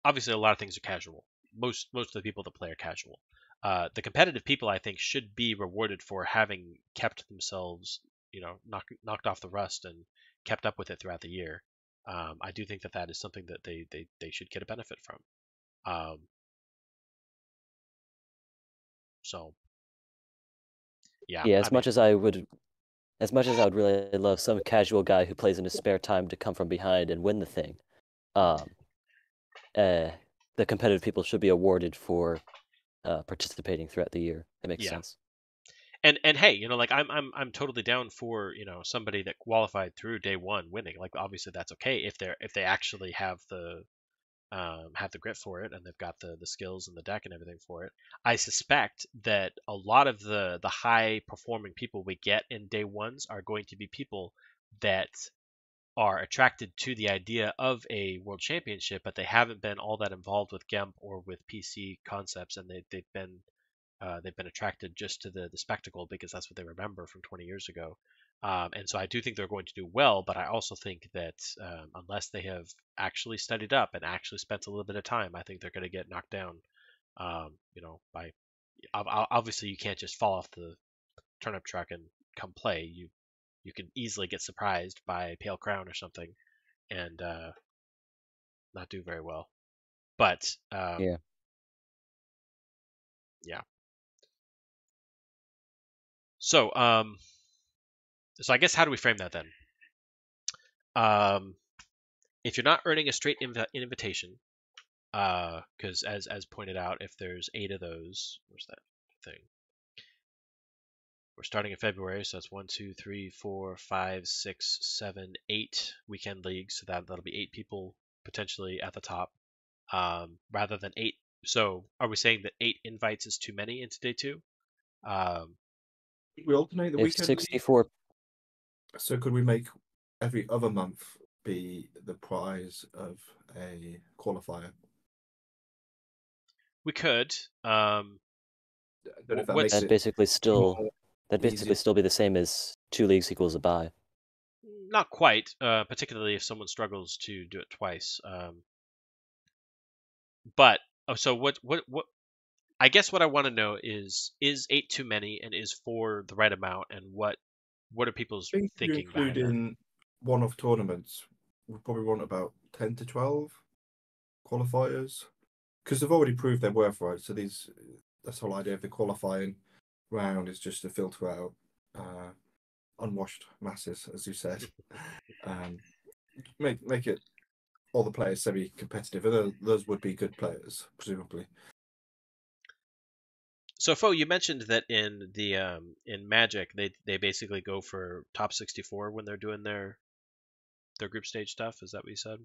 obviously a lot of things are casual. Most of the people that play are casual. The competitive people, I think, should be rewarded for having kept themselves, knocked off the rust and kept up with it throughout the year. I do think that is something that they should get a benefit from. So yeah. Yeah, as much as I would really love some casual guy who plays in his spare time to come from behind and win the thing, the competitive people should be awarded for participating throughout the year. That makes sense. And hey, like I'm totally down for somebody that qualified through day one winning. Like obviously that's okay if they actually have the grit for it, and they've got the skills and the deck and everything for it. I suspect that a lot of the high performing people we get in day ones are going to be people that are attracted to the idea of a world championship, but they haven't been all that involved with GEMP or with PC concepts, and they've been attracted just to the spectacle because that's what they remember from 20 years ago. And so I do think they're going to do well, but I also think that unless they have actually studied up and actually spent a little bit of time, I think they're going to get knocked down. By obviously you can't just fall off the turnip truck and come play. You can easily get surprised by Pale Crown or something and not do very well. But yeah. So so I guess how do we frame that then? If you're not earning a straight invitation, because as pointed out, if there's 8 of those, where's that thing? We're starting in February, so that's 1, 2, 3, 4, 5, 6, 7, 8 weekend leagues. So that'll be 8 people potentially at the top, rather than 8. So are we saying that 8 invites is too many into day two? We alternate the weekend 64. League? So could we make every other month be the prize of a qualifier? We could. That'd basically still be the same as 2 leagues equals a bye. Not quite, particularly if someone struggles to do it twice. But so what? I guess what I want to know is 8 too many, and is 4 the right amount, and what are people's thinking behind that? In one-off tournaments, we probably want about 10 to 12 qualifiers, because they've already proved their worth, right? So that's the whole idea of the qualifying round is just to filter out unwashed masses, as you said. Make it all the players semi-competitive, and those would be good players, presumably. So, Fo, you mentioned that in the in Magic, they basically go for top 64 when they're doing their group stage stuff. Is that what you said?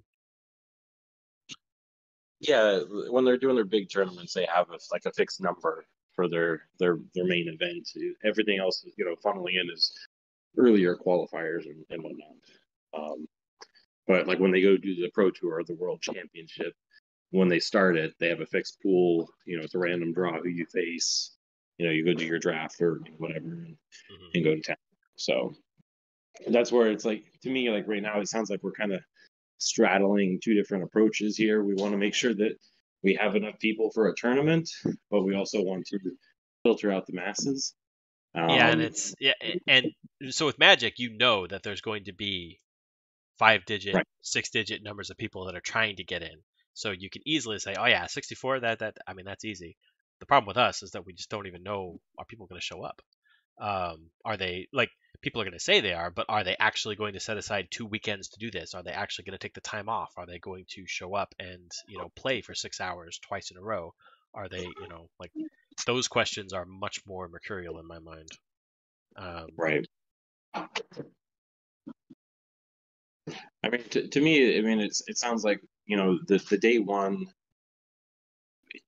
Yeah, when they're doing their big tournaments, they have like a fixed number for their main event. Everything else is funneling in as earlier qualifiers and whatnot. Um, but like when they go do the Pro Tour or the World Championship, when they start it, they have a fixed pool. It's a random draw who you face. You go do your draft or whatever and go to town. So that's where it's like, to me, like right now, it sounds like we're kind of straddling two different approaches here. We want to make sure that we have enough people for a tournament, but we also want to filter out the masses. Yeah, and so with Magic, you know that there's going to be 5-digit, Right. 6-digit numbers of people that are trying to get in. So you can easily say, oh yeah, 64. I mean, that's easy. The problem with us is that we just don't even know, are people going to show up? Are they, like, people are going to say they are, but are they actually going to set aside 2 weekends to do this? Are they actually going to take the time off? Are they going to show up and play for 6 hours twice in a row? Are they, like, those questions are much more mercurial in my mind. Right. I mean, to me, I mean, it sounds like the day one.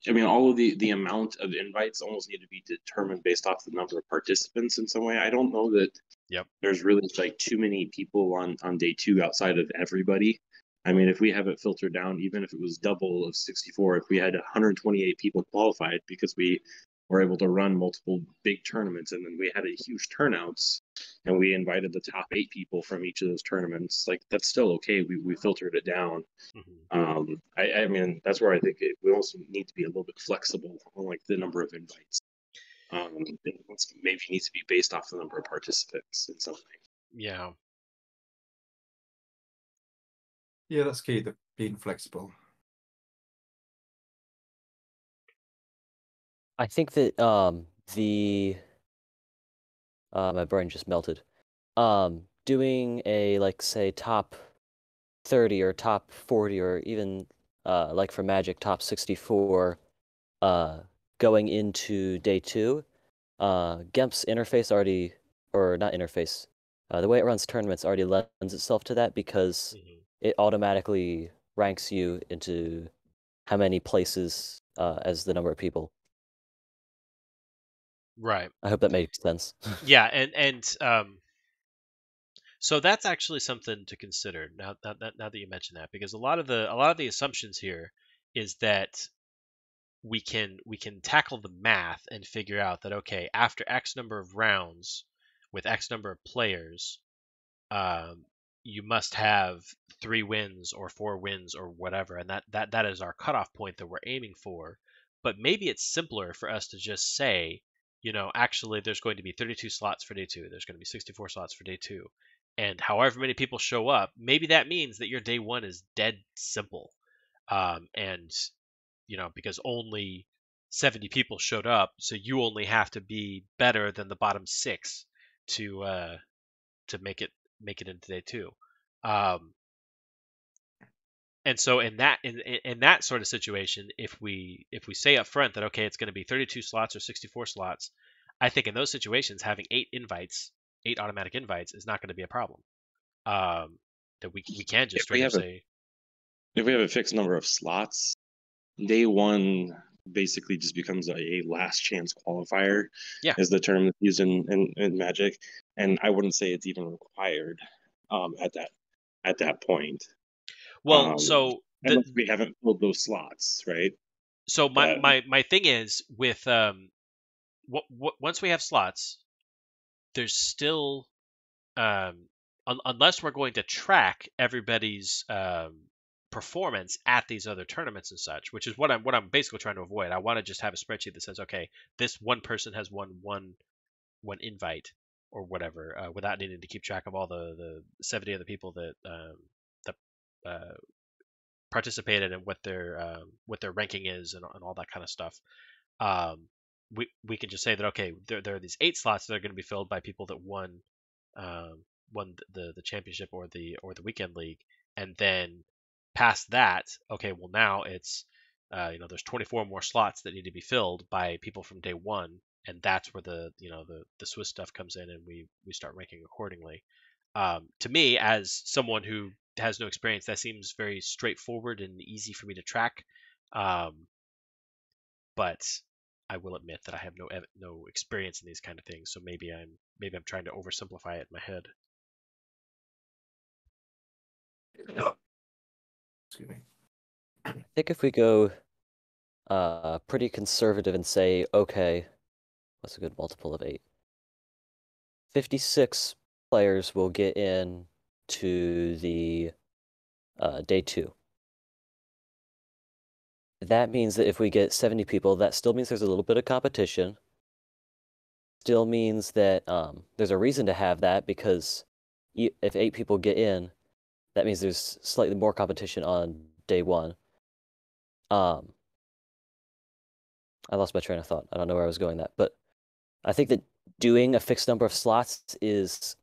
I mean, all of the amount of invites almost need to be determined based off the number of participants in some way. I don't know that Yep. there's really like too many people on day two outside of everybody. I mean, if we have it filtered down, even if it was double of 64, if we had 128 people qualified because we were able to run multiple big tournaments and then we had a huge turnouts and we invited the top 8 people from each of those tournaments, like that's still okay. We filtered it down. I mean, that's where I think we also need to be a little bit flexible on like the number of invites. Maybe needs to be based off the number of participants in something. Yeah. Yeah, that's key. The being flexible. I think that my brain just melted. Doing a like say top 30 or top 40 or even like for Magic top 64 going into day 2. GEMP's interface already, or not interface, the way it runs tournaments already lends itself to that because it automatically ranks you into how many places as the number of people. Right. I hope that makes sense. Yeah, and so that's actually something to consider now that you mention that, because a lot of the assumptions here is that we can tackle the math and figure out that, okay, after X number of rounds with X number of players, you must have 3 wins or 4 wins or whatever, and that is our cutoff point that we're aiming for. But maybe it's simpler for us to just say, actually there's going to be 32 slots for day 2, there's going to be 64 slots for day 2, and however many people show up, maybe that means that your day 1 is dead simple. And because only 70 people showed up, so you only have to be better than the bottom 6 to make it into day 2. And so in that sort of situation, if we say up front that, okay, it's going to be 32 slots or 64 slots, I think in those situations having 8 automatic invites is not going to be a problem. That we can just straight up say, if we have a fixed number of slots, day 1 basically just becomes a last chance qualifier. Yeah, is the term that's used in Magic, and I wouldn't say it's even required at that point. well, so unless we haven't filled those slots, right? So my thing is with once we have slots, there's still unless we're going to track everybody's performance at these other tournaments and such, which is what I'm basically trying to avoid. I want to just have a spreadsheet that says, okay, this one person has won one invite or whatever, without needing to keep track of all the 70 other people that participated and what their ranking is and all that kind of stuff. We can just say that, okay, there are these 8 slots that are going to be filled by people that won the championship or the weekend league, and then past that, okay, well now it's there's 24 more slots that need to be filled by people from day one, and that's where the Swiss stuff comes in, and we start ranking accordingly. To me, as someone who has no experience, that seems very straightforward and easy for me to track. But I will admit that I have no experience in these kind of things, so maybe I'm trying to oversimplify it in my head. Excuse me. I think if we go pretty conservative and say, okay, what's a good multiple of 8? 56 players will get in to the day 2. That means that if we get 70 people, that still means there's a little bit of competition. Still means that there's a reason to have that, because if 8 people get in, that means there's slightly more competition on day 1. I lost my train of thought. I don't know where I was going with that, but I think that doing a fixed number of slots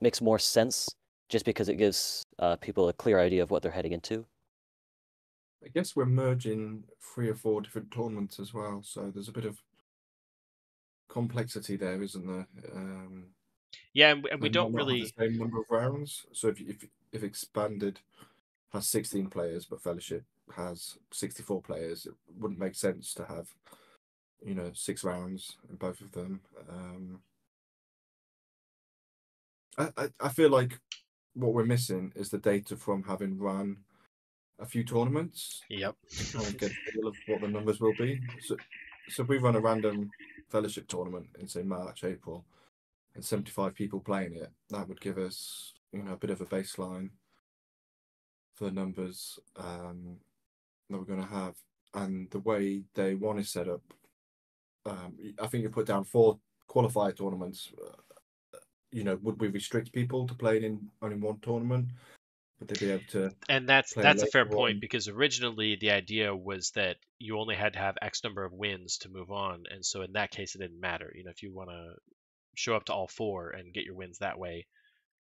makes more sense, just because it gives people a clear idea of what they're heading into. I guess we're merging 3 or 4 different tournaments as well, so there's a bit of complexity there, isn't there? Yeah, and we They don't might not have really. the same number of rounds. So if Expanded has 16 players, but Fellowship has 64 players, it wouldn't make sense to have 6 rounds in both of them. I feel like what we're missing is the data from having run a few tournaments. Yep. To kind of get a feel of what the numbers will be. So if we run a random Fellowship tournament in, say, March, April, and 75 people playing it, that would give us a bit of a baseline for the numbers that we're going to have. And the way day 1 is set up, I think you put down 4 qualifier tournaments. Would we restrict people to playing in only one tournament? Would they be able to? And that's play a fair later point, on? because originally the idea was that you only had to have X number of wins to move on, and so in that case it didn't matter. If you want to show up to all 4 and get your wins that way.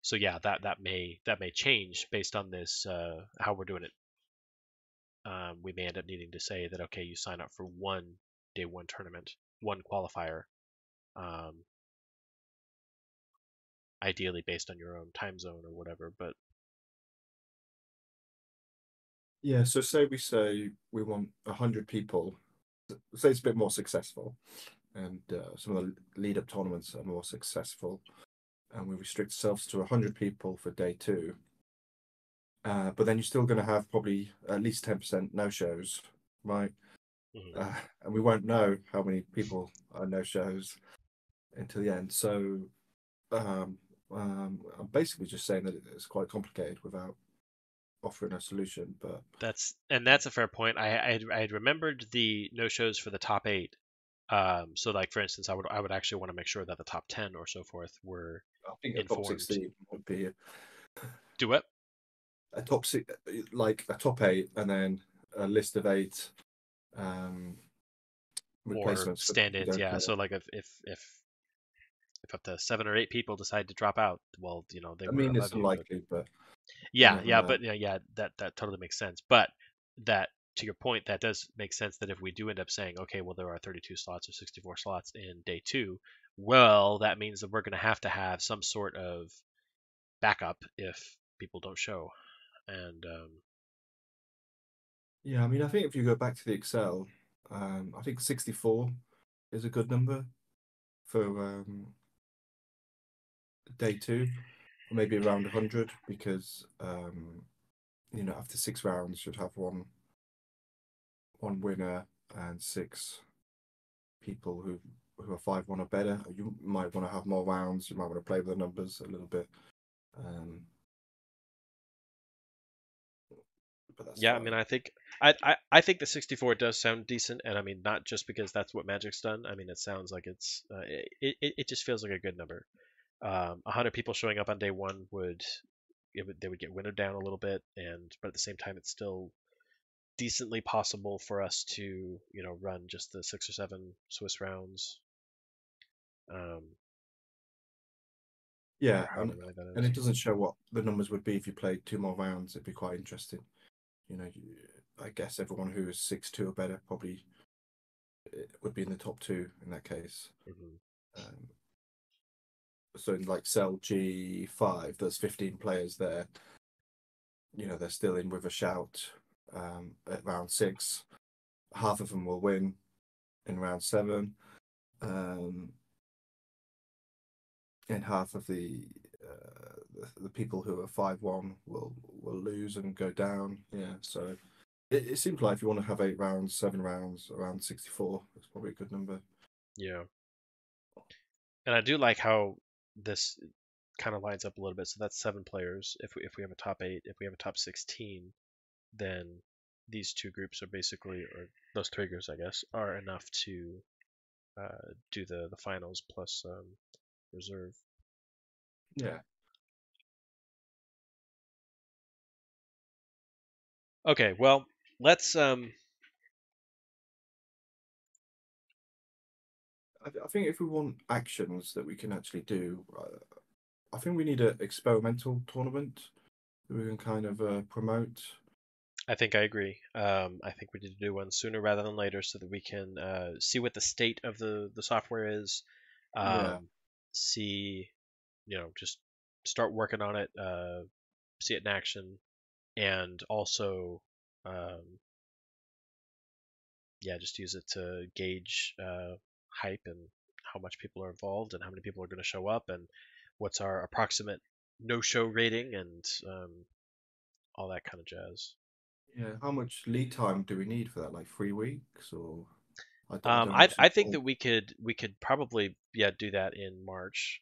So yeah, that may change based on this how we're doing it. We may end up needing to say that, okay, you sign up for one day 1 tournament, one qualifier, ideally based on your own time zone or whatever. But Yeah, so say we want 100 people. Say it's a bit more successful, and some of the lead-up tournaments are more successful, and we restrict ourselves to 100 people for day 2. But then you're still going to have probably at least 10% no-shows, right? And we won't know how many people are no-shows until the end. So I'm basically just saying that it's quite complicated without offering a solution. But that's a fair point. I had remembered the no shows for the top 8. So like, for instance, I would actually want to make sure that the top 10 or so forth were I think a top informed. 16 would be Do what? a top 6, like a top 8, and then a list of 8 replacements or stand-ins. Yeah. So like if up to 7 or 8 people decide to drop out, well, they I were mean, above it's you. unlikely, but you Yeah, never yeah, know. but yeah, that totally makes sense. But that, to your point, that does make sense, that if we do end up saying, okay, well, there are 32 slots or 64 slots in day 2, well, that means that we're going to have some sort of backup if people don't show. And Yeah, I mean, I think if you go back to the Excel, I think 64 is a good number for day 2, or maybe around 100, because after 6 rounds, should have one winner and 6 people who are 5-1 or better. You might want to have more rounds. You might want to play with the numbers a little bit. But that's yeah, fine. I mean, I think the 64 does sound decent, and I mean, not just because that's what Magic's done. I mean, it sounds like it just feels like a good number. 100 people showing up on day 1 they would get winnowed down a little bit, but at the same time, it's still decently possible for us to run just the 6 or 7 Swiss rounds. Yeah, however many that and is. it doesn't show what the numbers would be if you played 2 more rounds. It'd be quite interesting. I guess everyone who is 6-2 or better probably would be in the top two in that case. So in like cell G5, there's 15 players there. They're still in with a shout at round 6. Half of them will win in round 7. And half of the people who are 5-1 will lose and go down. Yeah, so it seems like if you want to have 8 rounds, 7 rounds, around 64, it's probably a good number. Yeah. And I do like how this kind of lines up a little bit. So that's 7 players. If we have a top 8, if we have a top 16, then these two groups are basically, or those 3 groups, I guess, are enough to do the finals plus reserve. Yeah. Okay, well, let's I think if we want actions that we can actually do, I think we need an experimental tournament that we can kind of promote. I think I agree. I think we need to do one sooner rather than later so that we can see what the state of the software is. Yeah. See, just start working on it, see it in action, and also, just use it to gauge hype and how much people are involved and how many people are going to show up and what's our approximate no-show rating and all that kind of jazz. Yeah. How much lead time do we need for that? Like 3 weeks, or I don't know. I think that we could probably do that in March.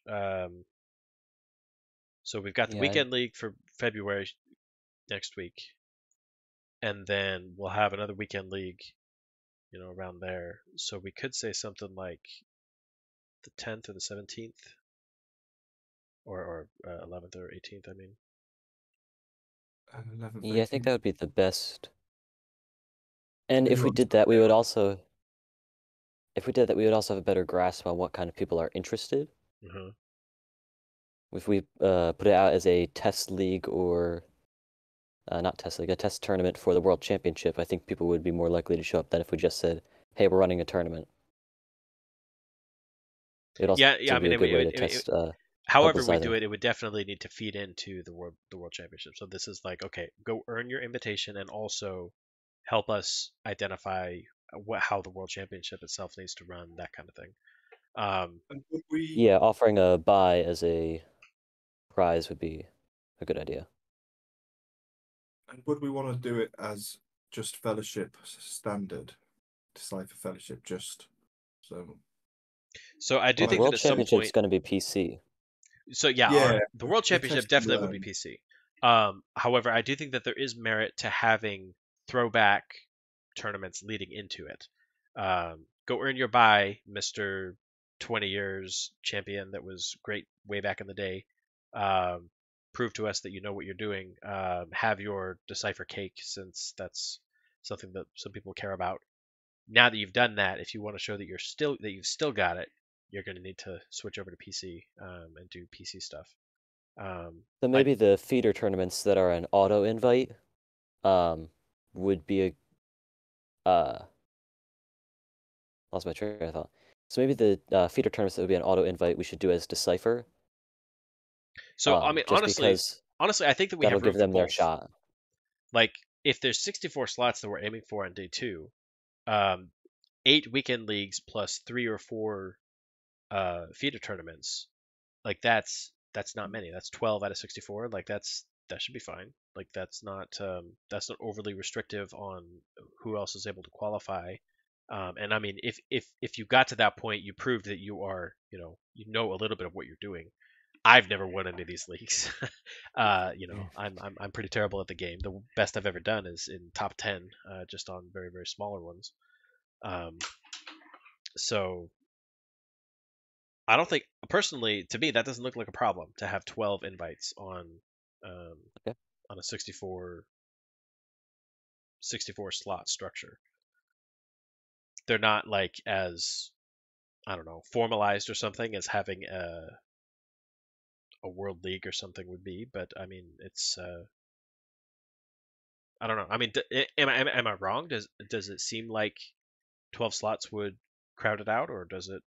So we've got the Yeah, weekend league for February next week, and then we'll have another weekend league, around there. So we could say something like the 10th or the 17th, or 11th or 18th. I mean, 11th, yeah, I think that 18th. would be the best. And Maybe if we on did that, we Sunday would or- also, if we did that, we would also have a better grasp on what kind of people are interested. mhm. If we put it out as a test league or not test league, a test tournament for the World Championship, I think people would be more likely to show up than if we just said, "Hey, we're running a tournament." It'd also Yeah. I be mean, a good way to test however we do publicizing. it, it would definitely need to feed into the world championship. So this is like, okay, go earn your invitation and also help us identify how the world championship itself needs to run, that kind of thing. And would we Yeah, offering a buy as a prize would be a good idea. want to do it as just fellowship standard, Decipher Fellowship, just so? So I do Well, the think that World at some Championship's point, going to be PC. so yeah, Yeah, the world the championship test and definitely will be learn. PC. However, I do think that there is merit to having throwback tournaments leading into it. Go earn your buy, Mr. 20 years champion that was great way back in the day. Prove to us that you know what you're doing. Have your Decipher cake, since that's something that some people care about. Now that you've done that, if you want to show that you've still got it, you're going to need to switch over to PC and do PC stuff. So I maybe the feeder tournaments that are an auto invite would be a lost my train of thought. So maybe the feeder tournaments that would be an auto invite we should do as Decipher. so I mean Just because honestly, I think that we that'll have room give for them their both. shot. Like if there's 64 slots that we're aiming for on day 2, 8 weekend leagues plus 3 or 4 feeder tournaments, like that's not many. That's 12 out of 64. Like that should be fine. Like that's not overly restrictive on who else is able to qualify. And I mean, if you got to that point, you proved that you are, you know a little bit of what you're doing. I've never won any of these leagues. I'm pretty terrible at the game. The best I've ever done is in top 10, just on very very smaller ones. So I don't think, personally, to me, that doesn't look like a problem to have 12 invites um, Okay. on a 64 slot structure. They're not like as, I don't know, formalized or something as having a world league or something would be, but I mean, it's I don't know. I mean, am I wrong? Does it seem like 12 slots would crowd it out, or does it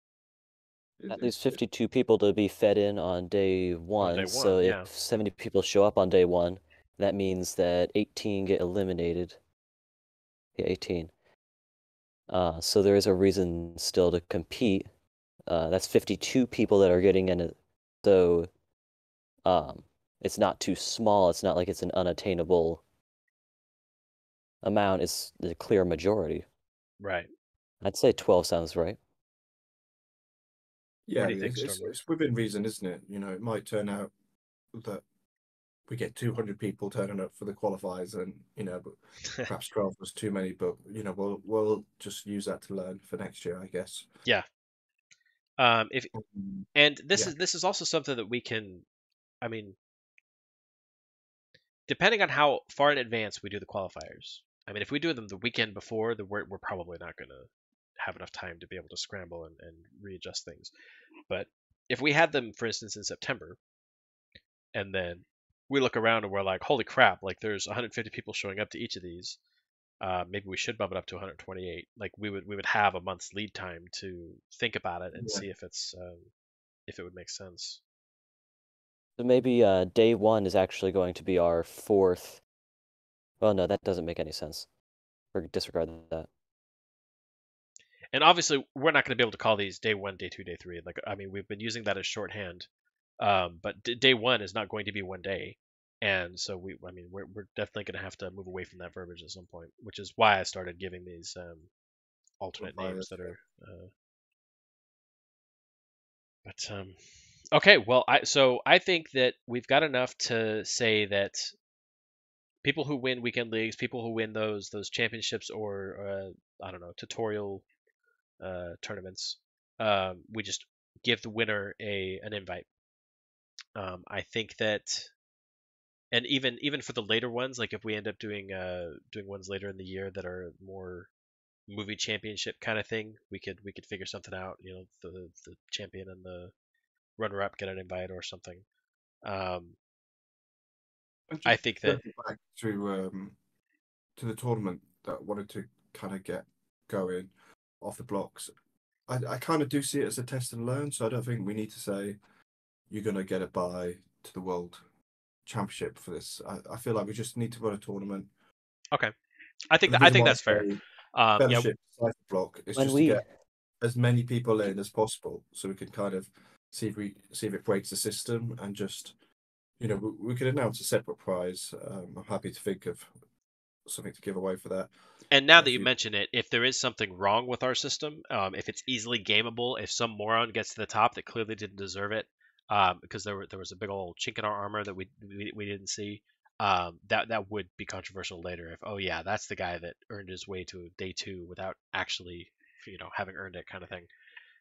At least 52 people to be fed in on day on day one. one? So if Yeah. 70 people show up on day one, that means that 18 get eliminated. Yeah, 18. So there is a reason still to compete. That's 52 people that are getting in it. So it's not too small. It's not like it's an unattainable amount. It's the clear majority. Right. I'd say 12 sounds right. Yeah, What I do you mean, think, it's Stormlord? it's within reason, isn't it? You know, it might turn out that we get 200 people turning up for the qualifiers, and but perhaps 12 was too many. But we'll just use that to learn for next year, I guess. Yeah. If Um, and this yeah. is also something that we can. I mean, depending on how far in advance we do the qualifiers. I mean, if we do them the weekend before, then we're probably not going to have enough time to be able to scramble and readjust things. But if we had them, for instance, in September, and then we look around and we're like, holy crap, like there's 150 people showing up to each of these. Maybe we should bump it up to 128. Like we would have a month's lead time to think about it and Yeah. see if it would make sense. So maybe day one is actually going to be our fourth. Well, no, that doesn't make any sense. Or disregard that. And obviously, we're not going to be able to call these day one, day two, day three. Like, I mean, we've been using that as shorthand. But day one is not going to be one day, and so I mean, we're definitely going to have to move away from that verbiage at some point, which is why I started giving these alternate names Qualifiers, that yeah. are. But okay, well, I think that we've got enough to say that people who win weekend leagues, people who win those championships or I don't know, tutorial tournaments, we just give the winner an invite. I think that, and even for the later ones, like if we end up doing ones later in the year that are more movie championship kind of thing, we could figure something out. You know, the champion and the runner up get an invite or something. Um, And I just think that going back to the tournament that I wanted to kind of get going off the blocks. I kind of do see it as a test and learn, so I don't think we need to say you're going to get a bye to the World Championship for this. I feel like we just need to run a tournament. okay, The I reason think why I that's fair. say Yeah, Fellowship Cypher Block is When just to we get as many people in as possible, so we can kind of see if it breaks the system, and just we could announce a separate prize. I'm happy to think of something to give away for that. and now that If you you mention it, if there is something wrong with our system, if it's easily gameable, if some moron gets to the top that clearly didn't deserve it, because there was a big old chink in our armor that we didn't see, that would be controversial later. If, oh yeah, that's the guy that earned his way to day two without actually having earned it, kind of thing.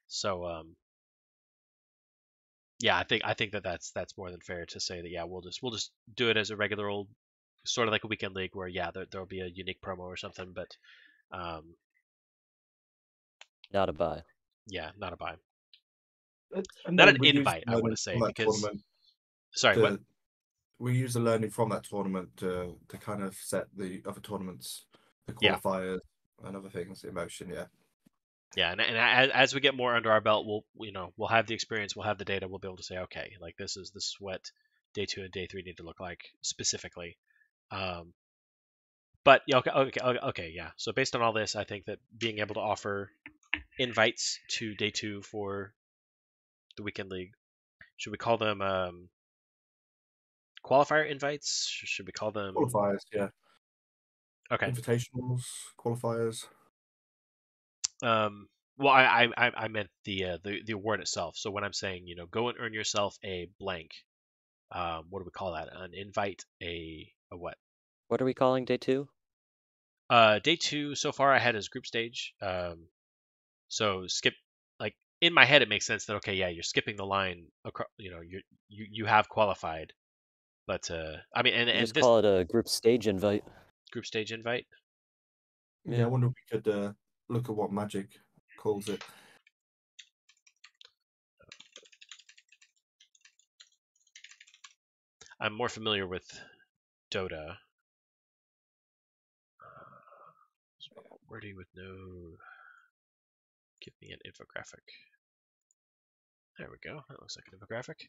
So yeah, I think that's more than fair to say that, yeah, we'll just do it as a regular old, sort of like a weekend league where, yeah, there'll be a unique promo or something, but not a bye. yeah, not a buy. and Not an then we use invite, the I want learning to say, from that because tournament sorry, what? to we use the learning from that tournament to kind of set the other tournaments, the Yeah, qualifiers and other things in motion. Yeah. yeah, and as we get more under our belt, we'll have the experience, we'll have the data, we'll be able to say, okay, like this is what day two and day three need to look like specifically. Um, but yeah, okay, yeah. So based on all this, I think that being able to offer invites to day two for the weekend league, should we call them qualifier invites? Should we call them? Qualifiers, yeah. Okay. Invitationals, qualifiers. Well, I meant the award itself. So when I'm saying, go and earn yourself a blank, what do we call that? An invite, a what? What are we calling day two? Day two so far I had as group stage. So skip, like, in my head it makes sense that, okay, yeah, you're skipping the line across. You have qualified, but I mean, You and just this call it a group stage invite. group stage invite. Yeah, Yeah. I wonder if we could look at what Magic calls it. I'm more familiar with Dota. Wordy with no. Give me an infographic. There we go. That looks like an infographic.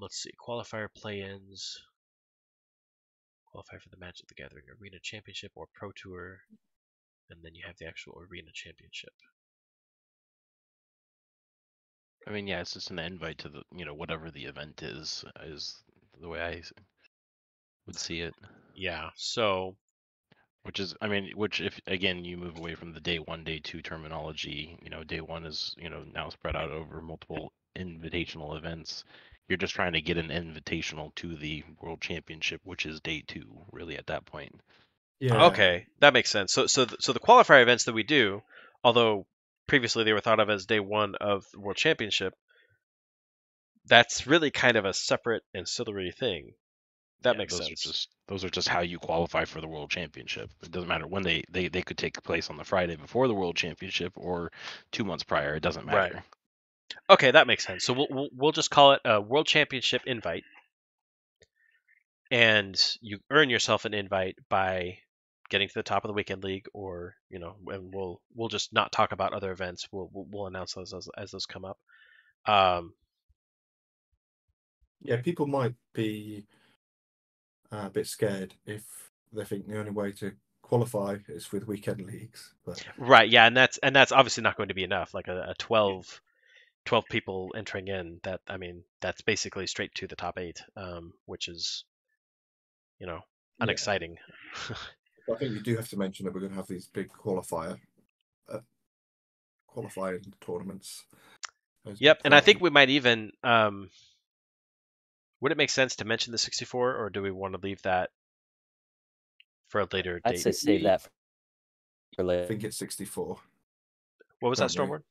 Let's see. Qualifier play-ins. Qualify for the Magic the Gathering Arena Championship or Pro Tour, and then you have the actual Arena Championship. I mean, yeah, it's just an invite to the, whatever the event is the way I would see it. Yeah. So. Which if again you move away from the day 1, day 2 terminology, day 1 is, now spread out over multiple invitational events. You're just trying to get an invitational to the World Championship, which is day 2, really at that point. Yeah. Okay, that makes sense. So the qualifier events that we do, although previously they were thought of as day 1 of the World Championship, that's really kind of a separate ancillary thing. That makes sense. Those are just how you qualify for the World Championship. It doesn't matter when they could take place on the Friday before the World Championship or 2 months prior. It doesn't matter. Right. Okay, that makes sense. So we'll just call it a World Championship invite, and you earn yourself an invite by getting to the top of the weekend league, or and we'll just not talk about other events. We'll announce those as those come up. Yeah, people might be a bit scared if they think the only way to qualify is with weekend leagues. But right, yeah, and that's obviously not going to be enough. Like a 12 people entering in, that's basically straight to the top 8, which is unexciting. I think you do have to mention that we're going to have these big qualifying tournaments. Yep, and I think we might even. Would it make sense to mention the 64, or do we want to leave that for a later date? I'd say save that for later. I think it's 64. What was that, Stormboard?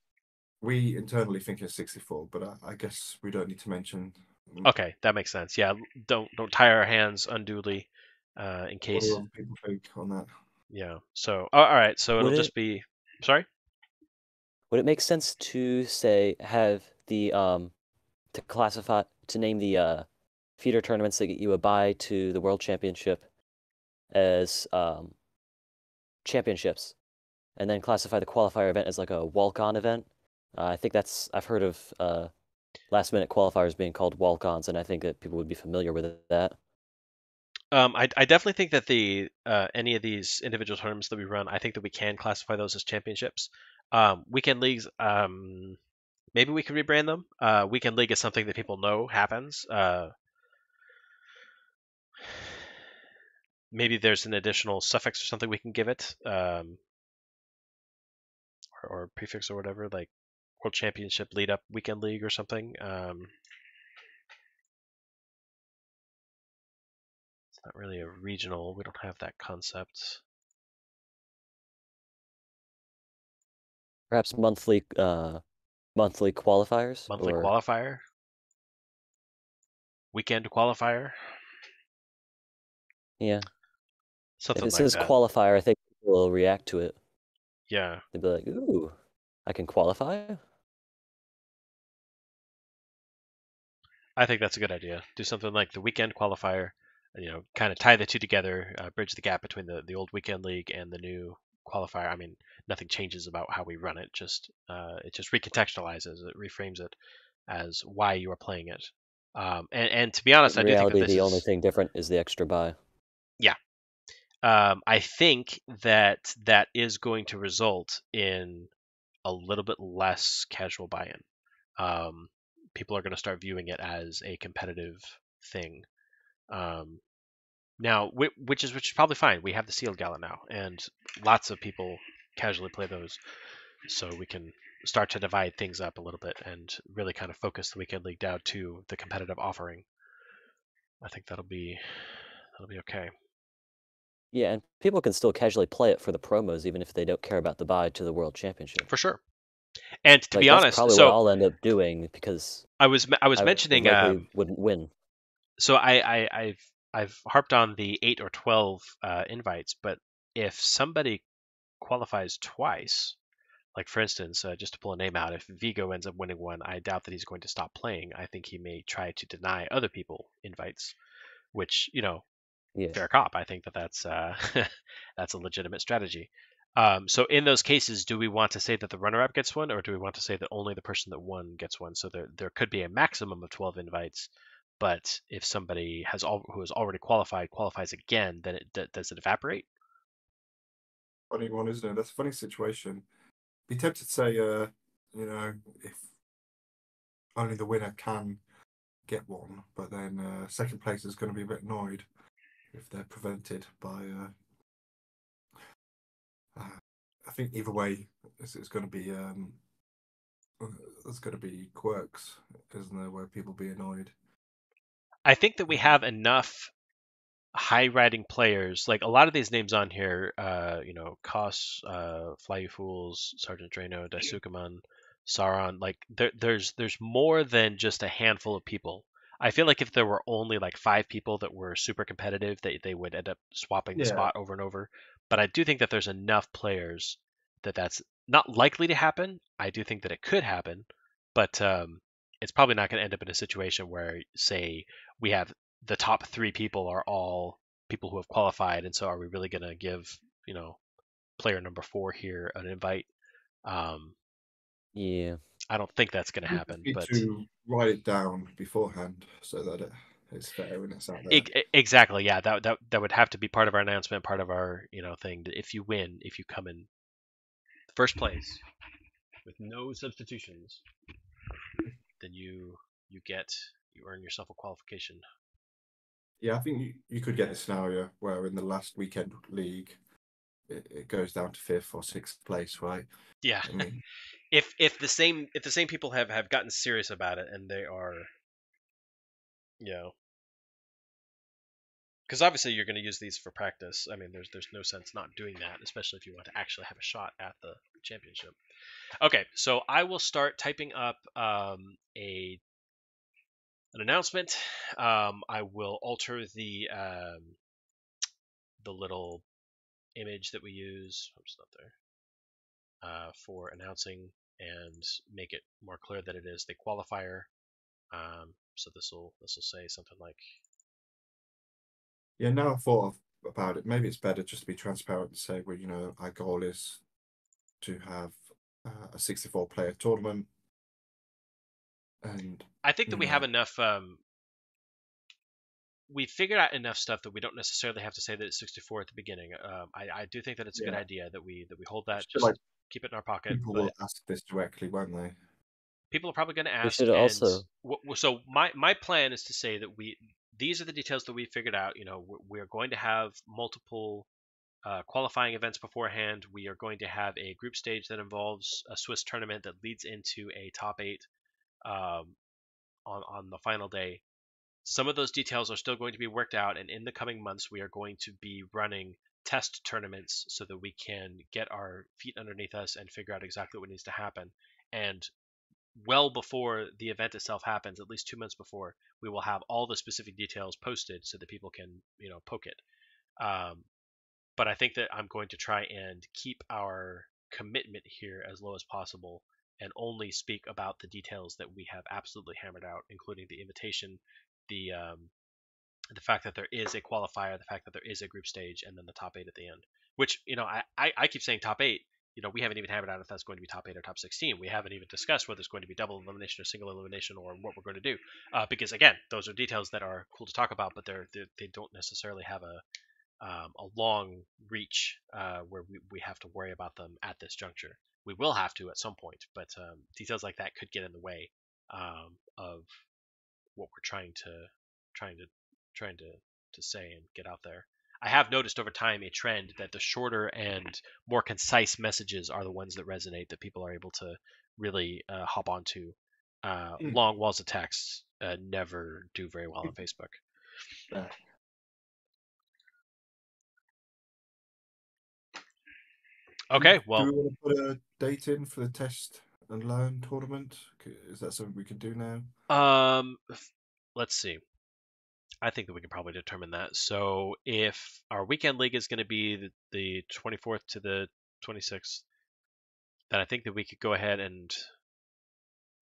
We internally think it's 64, but I guess we don't need to mention. Okay, that makes sense. Yeah, don't tie our hands unduly, in case. What do people think on that? Yeah. So all right. So it'll just be. Sorry. Would it make sense to have the to name the feeder tournaments that get you a bye to the World Championship as championships, and then classify the qualifier event as like a walk-on event? I think I've heard of last-minute qualifiers being called walk-ons, and I think that people would be familiar with that. I definitely think that the any of these individual tournaments that we run, I think that we can classify those as championships. Weekend leagues, maybe we could rebrand them. Weekend league is something that people know happens. Maybe there's an additional suffix or something we can give it, or prefix or whatever, like World Championship lead up weekend league or something. It's not really a regional. We don't have that concept. Perhaps monthly qualifiers. Monthly qualifier. Weekend qualifier. Yeah. Something if it like says that. Qualifier, I think people will react to it. Yeah. They'll be like, "Ooh, I can qualify." I think that's a good idea. Do something like the weekend qualifier, and, kind of tie the two together, bridge the gap between the old weekend league and the new qualifier. I mean, nothing changes about how we run it. It just recontextualizes it, reframes it as why you are playing it. And to be honest, In I do think reality, that the only thing different is the extra bye. Yeah. I think that is going to result in a little bit less casual buy-in. People are going to start viewing it as a competitive thing. Now, which is probably fine. We have the Sealed Gala now, and lots of people casually play those, so we can start to divide things up a little bit and really kind of focus the weekend league down to the competitive offering. I think that'll be okay. Yeah, and people can still casually play it for the promos, even if they don't care about the bye to the World Championship. For sure. And to be that's honest, probably what I'll end up doing, because I was mentioning likely wouldn't win. So I've harped on the 8 or 12 invites, but if somebody qualifies twice, like for instance, just to pull a name out, if Vigo ends up winning one, I doubt that he's going to stop playing. I think he may try to deny other people invites, which Yeah. fair cop. I think that's that's a legitimate strategy. So in those cases, do we want to say that the runner-up gets one, or do we want to say that only the person that won gets one? So there could be a maximum of 12 invites, but if somebody who has already qualifies again, then does it evaporate? Funny one, isn't it? That's a funny situation. Be tempted to say, if only the winner can get one, but then second place is going to be a bit annoyed if they're prevented by. I think either way, it's going to be there's going to be quirks, isn't there, where people be annoyed. I think that we have enough high riding players, like a lot of these names on here, Kos, Fly You Fools, Sergeant Drano, Daisukeman, Sauron, like there's more than just a handful of people. I feel like if there were only like 5 people that were super competitive, they would end up swapping the Yeah. spot over and over. But I do think that there's enough players that's not likely to happen. I do think that it could happen, but it's probably not going to end up in a situation where, say, we have the top 3 people are all people who have qualified, and so are we really going to give player number 4 here an invite? Yeah. I don't think that's going to happen. Need But to write it down beforehand so that it's fair when it's out there. Exactly, yeah. That would have to be part of our announcement, part of our thing. That if you win, if you come in first place with no substitutions, then you earn yourself a qualification. Yeah, I think you could get a scenario where in the last weekend league, it goes down to 5th or 6th place, right? Yeah. I mean, if the same people have gotten serious about it, and they are, because obviously you're going to use these for practice. I mean, there's no sense not doing that, especially if you want to actually have a shot at the championship. Okay, so I will start typing up an announcement. I will alter the little image that we use. Oops, not there. For announcing, and make it more clear that it is the qualifier. So this will say something like, yeah, now I've thought about it, maybe it's better just to be transparent and say, well, our goal is to have a 64-player tournament. And I think that we have enough. We figured out enough stuff that we don't necessarily have to say that it's 64 at the beginning. I do think that it's a good idea that we hold that. Just like, keep it in our pocket. people will ask this directly, won't they? People are probably going to ask. We should also. So my plan is to say that these are the details that we figured out. We're going to have multiple qualifying events beforehand. We are going to have a group stage that involves a Swiss tournament that leads into a top 8 on the final day. Some of those details are still going to be worked out, and in the coming months, we are going to be running test tournaments so that we can get our feet underneath us and figure out exactly what needs to happen. And well before the event itself happens, at least 2 months before, we will have all the specific details posted so that people can, poke it. But I think that I'm going to try and keep our commitment here as low as possible and only speak about the details that we have absolutely hammered out, including the invitation, the fact that there is a qualifier, the fact that there is a group stage, and then the top 8 at the end. Which, I keep saying top 8. We haven't even hammered out if that's going to be top 8 or top 16. We haven't even discussed whether it's going to be double elimination or single elimination or what we're going to do. Because again, those are details that are cool to talk about, but they don't necessarily have a long reach where we have to worry about them at this juncture. We will have to at some point, but details like that could get in the way of what we're trying to say and get out there. I have noticed over time a trend that the shorter and more concise messages are the ones that resonate, that people are able to really hop onto. Long walls of text never do very well on Facebook. Okay, well, do we want to put a date in for the test and learn tournament? Is that something we can do now? Let's see. I think that we can probably determine that. So if our weekend league is going to be the 24th to the 26th, then I think that we could go ahead and,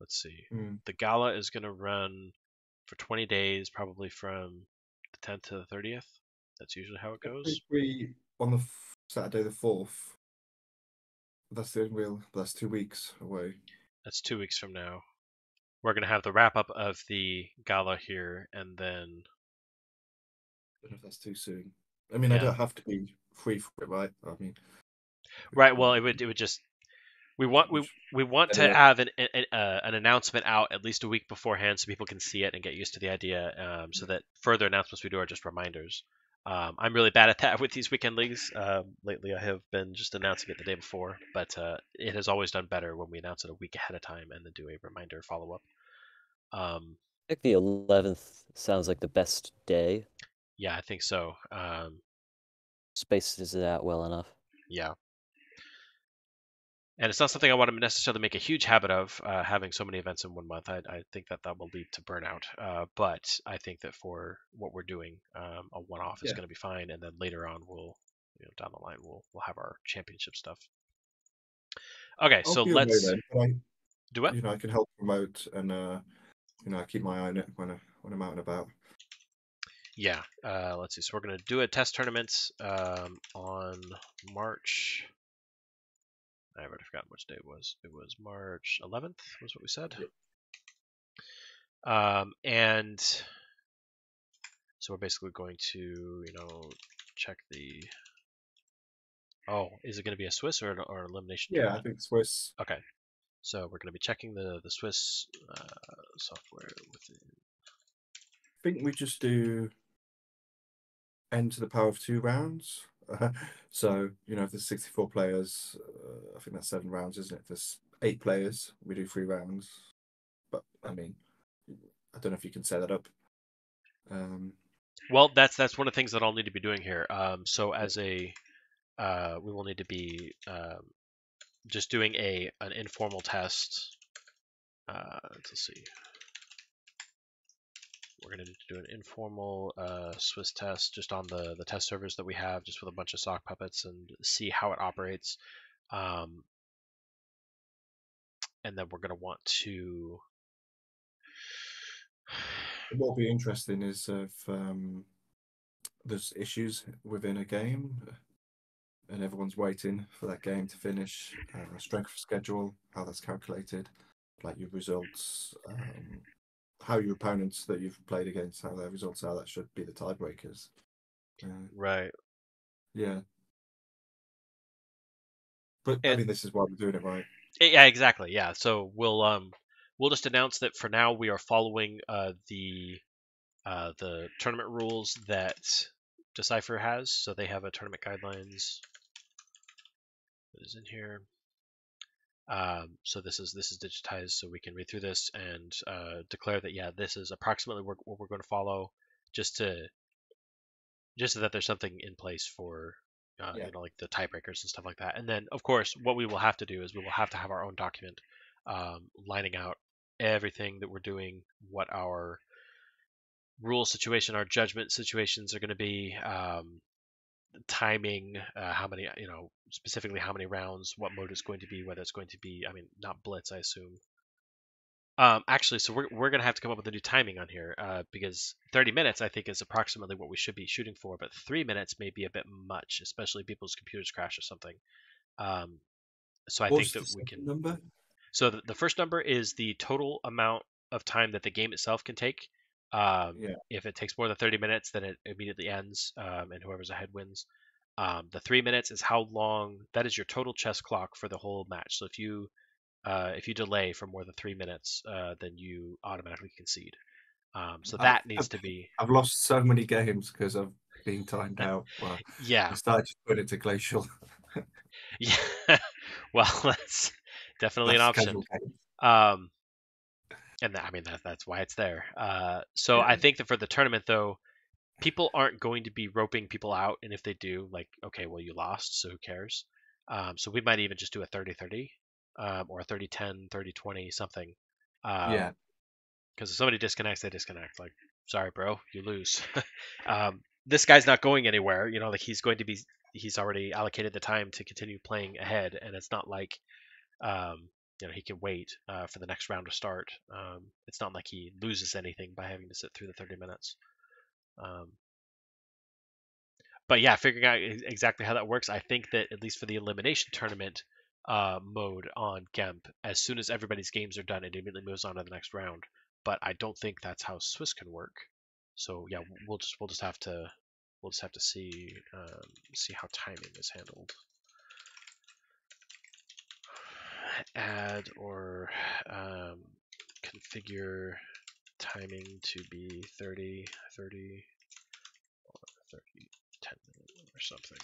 let's see. The gala is going to run for 20 days, probably from the 10th to the 30th. That's usually how it goes. We on the Saturday the 4th. That's 2 weeks away. That's 2 weeks from now. We're going to have the wrap up of the gala here, and then. I don't know if that's too soon. I mean, Yeah. I don't have to be free for it, right? I mean, Right. Well, it would just. We want to Anyway. have an announcement out at least a week beforehand so people can see it and get used to the idea. So that further announcements we do are just reminders. I'm really bad at that with these weekend leagues. Lately, I have been just announcing it the day before, but it has always done better when we announce it a week ahead of time and then do a reminder follow up. I think the 11th sounds like the best day. Yeah, I think so. Spaces it out well enough. Yeah. And it's not something I want to necessarily make a huge habit of, having so many events in 1 month. I think that will lead to burnout. But I think that for what we're doing, a one-off is Yeah. going to be fine. And then later on, down the line, we'll have our championship stuff. Okay, I'll so be away let's then, but do what? I can help promote and I keep my eye on it when I'm out and about. Yeah. Let's see. So we're going to do a test tournament on March. I already forgot which day it was. It was March 11th, was what we said. Yep. And so we're basically going to, check the. Oh, is it going to be a Swiss or an elimination? Yeah, tournament? I think Swiss. Okay. So we're going to be checking the Swiss software within. I think we just do n to the power of 2 rounds. So, if there's 64 players, I think that's 7 rounds, isn't it? If there's 8 players, we do 3 rounds. But, I mean, I don't know if you can set that up. Well, that's one of the things that I'll need to be doing here. So as we will need to be just doing an informal test. Let's see. We're going to need to do an informal Swiss test just on the test servers that we have, just with a bunch of sock puppets, and see how it operates. And then we're going to want to. What will be interesting is if there's issues within a game and everyone's waiting for that game to finish, strength of schedule, how that's calculated, like your results, how your opponents that you've played against, how their results are. That should be the tiebreakers. Right. Yeah. But I mean, this is why we're doing it, right? Yeah, exactly. Yeah. So we'll just announce that for now we are following the tournament rules that Decipher has. So they have a tournament guidelines that is in here. So this is digitized, so we can read through this and declare that this is approximately what we're going to follow, just so that there's something in place for like the tiebreakers and stuff like that. And then of course what we will have to do is we will have to have our own document lining out everything that we're doing, what our rule situation, our judgment situations are going to be, timing, how many, specifically how many rounds, what mode it's going to be, whether it's going to be, not blitz, I assume. Actually, so we're gonna have to come up with a new timing on here, because 30 minutes I think is approximately what we should be shooting for, but 3 minutes may be a bit much, especially if people's computers crash or something. So I think that we can. Number? So the first number is the total amount of time that the game itself can take. If it takes more than 30 minutes, then it immediately ends, and whoever's ahead wins. The 3 minutes is how long. That is your total chess clock for the whole match. So if you delay for more than 3 minutes, then you automatically concede. So that needs to be. I've lost so many games because I've been timed out. Well, Yeah. I started to put it to glacial. Yeah. Well, that's definitely an option. And that's why it's there. So I think that for the tournament though, people aren't going to be roping people out, and if they do, like, okay, well, you lost, so who cares? So we might even just do a 30-30, or a 30-10, 30-20, something. Yeah. Because if somebody disconnects, they disconnect. Like, sorry, bro, you lose. This guy's not going anywhere. Like he's already allocated the time to continue playing ahead, and it's not like he can wait for the next round to start. It's not like he loses anything by having to sit through the 30 minutes. but yeah, figuring out exactly how that works. I think that at least for the elimination tournament mode on GEMP, as soon as everybody's games are done, it immediately moves on to the next round. But I don't think that's how Swiss can work. So yeah, we'll just have to see how timing is handled. Add or configure timing to be 30, or 10 minutes or something.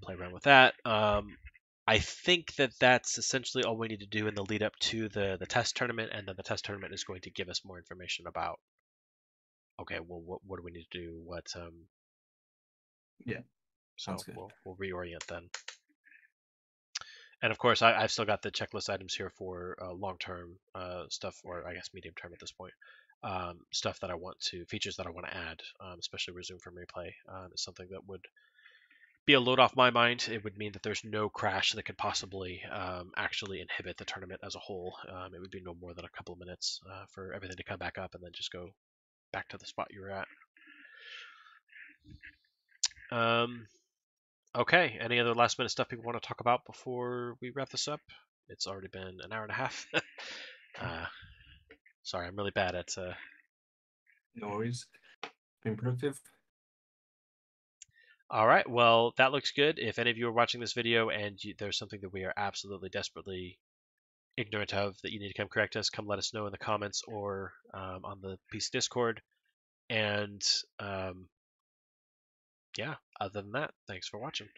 Play around with that. I think that that's essentially all we need to do in the lead up to the test tournament, and then the test tournament is going to give us more information about, okay, well, what do we need to do? Yeah, so sounds good. we'll reorient then. And of course, I've still got the checklist items here for long-term stuff, or I guess medium-term at this point. Stuff that I want to, features that I want to add, especially resume from replay. Is something that would be a load off my mind. It would mean that there's no crash that could possibly actually inhibit the tournament as a whole. It would be no more than a couple of minutes for everything to come back up and then just go back to the spot you were at. Okay, any other last minute stuff people want to talk about before we wrap this up? It's already been an hour and a half. Sorry, I'm really bad at... No worries. Been productive. All right, well, that looks good. If any of you are watching this video and there's something that we are absolutely desperately ignorant of that you need to come correct us, come let us know in the comments or on the PC Discord. And yeah, other than that, thanks for watching.